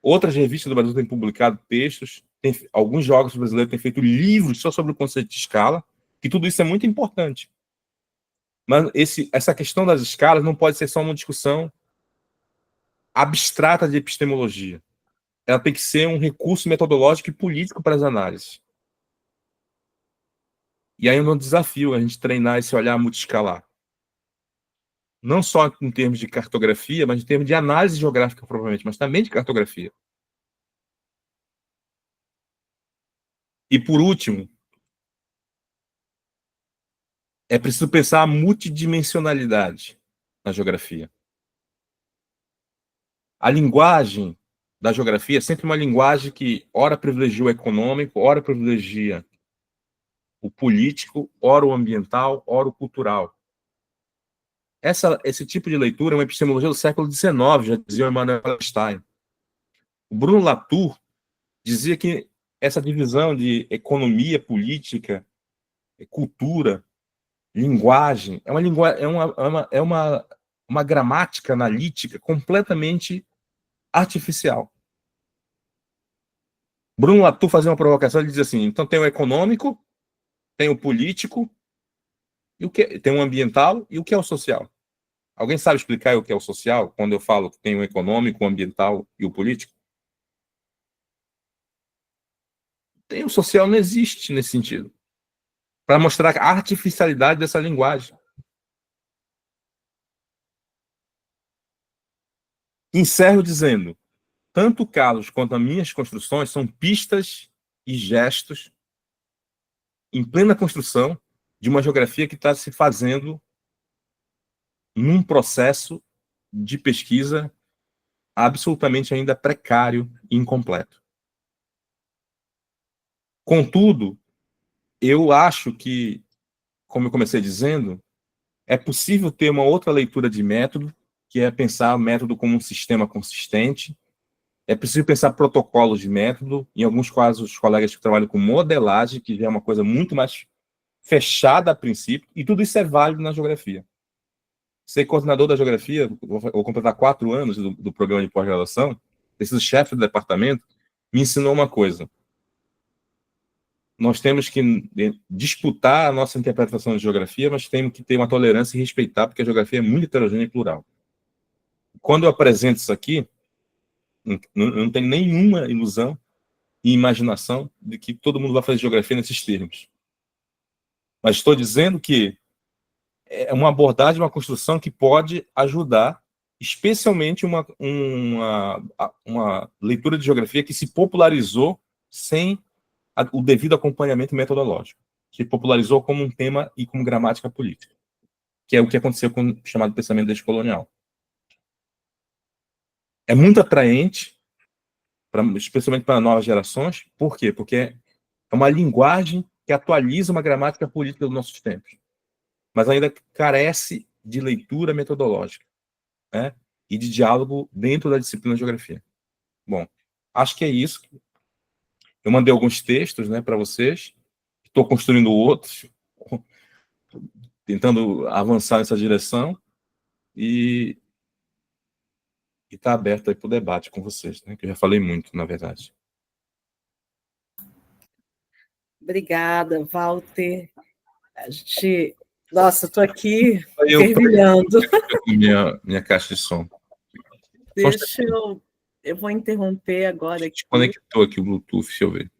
Outras revistas do Brasil têm publicado textos. Alguns geógrafos brasileiros têm feito livros só sobre o conceito de escala, que tudo isso é muito importante. Mas essa questão das escalas não pode ser só uma discussão abstrata de epistemologia. Ela tem que ser um recurso metodológico e político para as análises. E aí é um desafio a gente treinar esse olhar multiescalar. Não só em termos de cartografia, mas em termos de análise geográfica, provavelmente, mas também de cartografia. E, por último, é preciso pensar a multidimensionalidade na geografia. A linguagem da geografia é sempre uma linguagem que ora privilegia o econômico, ora privilegia o político, ora o ambiental, ora o cultural. Esse tipo de leitura é uma epistemologia do século XIX, já dizia o Emmanuel Einstein. O Bruno Latour dizia que essa divisão de economia, política, cultura, linguagem, uma gramática analítica completamente artificial. Bruno Latour fazia uma provocação, ele dizia assim, então tem o econômico, tem o político, tem o ambiental e o que é o social? Alguém sabe explicar o que é o social, quando eu falo que tem o econômico, o ambiental e o político? Tem o social, não existe nesse sentido. Para mostrar a artificialidade dessa linguagem. Encerro dizendo, tanto o Carlos quanto as minhas construções são pistas e gestos em plena construção de uma geografia que está se fazendo num processo de pesquisa absolutamente ainda precário e incompleto. Contudo, eu acho que, como eu comecei dizendo, é possível ter uma outra leitura de método, que é pensar o método como um sistema consistente. É preciso pensar protocolos de método. Em alguns casos, os colegas que trabalham com modelagem, que já é uma coisa muito mais fechada a princípio, e tudo isso é válido na geografia. Ser coordenador da geografia, vou completar 4 anos do programa de pós-graduação, ter sido chefe do departamento, me ensinou uma coisa. Nós temos que disputar a nossa interpretação de geografia, mas temos que ter uma tolerância e respeitar, porque a geografia é muito heterogênea e plural. Quando eu apresento isso aqui, não tenho nenhuma ilusão e imaginação de que todo mundo vai fazer geografia nesses termos. Mas estou dizendo que é uma abordagem, uma construção que pode ajudar, especialmente uma leitura de geografia que se popularizou sem o devido acompanhamento metodológico. que popularizou como um tema e como gramática política, que é o que aconteceu com o chamado pensamento descolonial. É muito atraente, especialmente para novas gerações. Por quê? Porque é uma linguagem que atualiza uma gramática política dos nossos tempos, mas ainda carece de leitura metodológica, né? E de diálogo dentro da disciplina de geografia. Bom, acho que é isso. Eu mandei alguns textos, né, para vocês. Estou construindo outros, tentando avançar nessa direção e está aberto aí para o debate com vocês, né, que eu já falei muito, na verdade. Obrigada, Walter. A gente... Nossa, estou aqui fervilhando. Minha caixa de som. Deixa eu vou interromper agora aqui. Desconectou aqui o Bluetooth, deixa eu ver.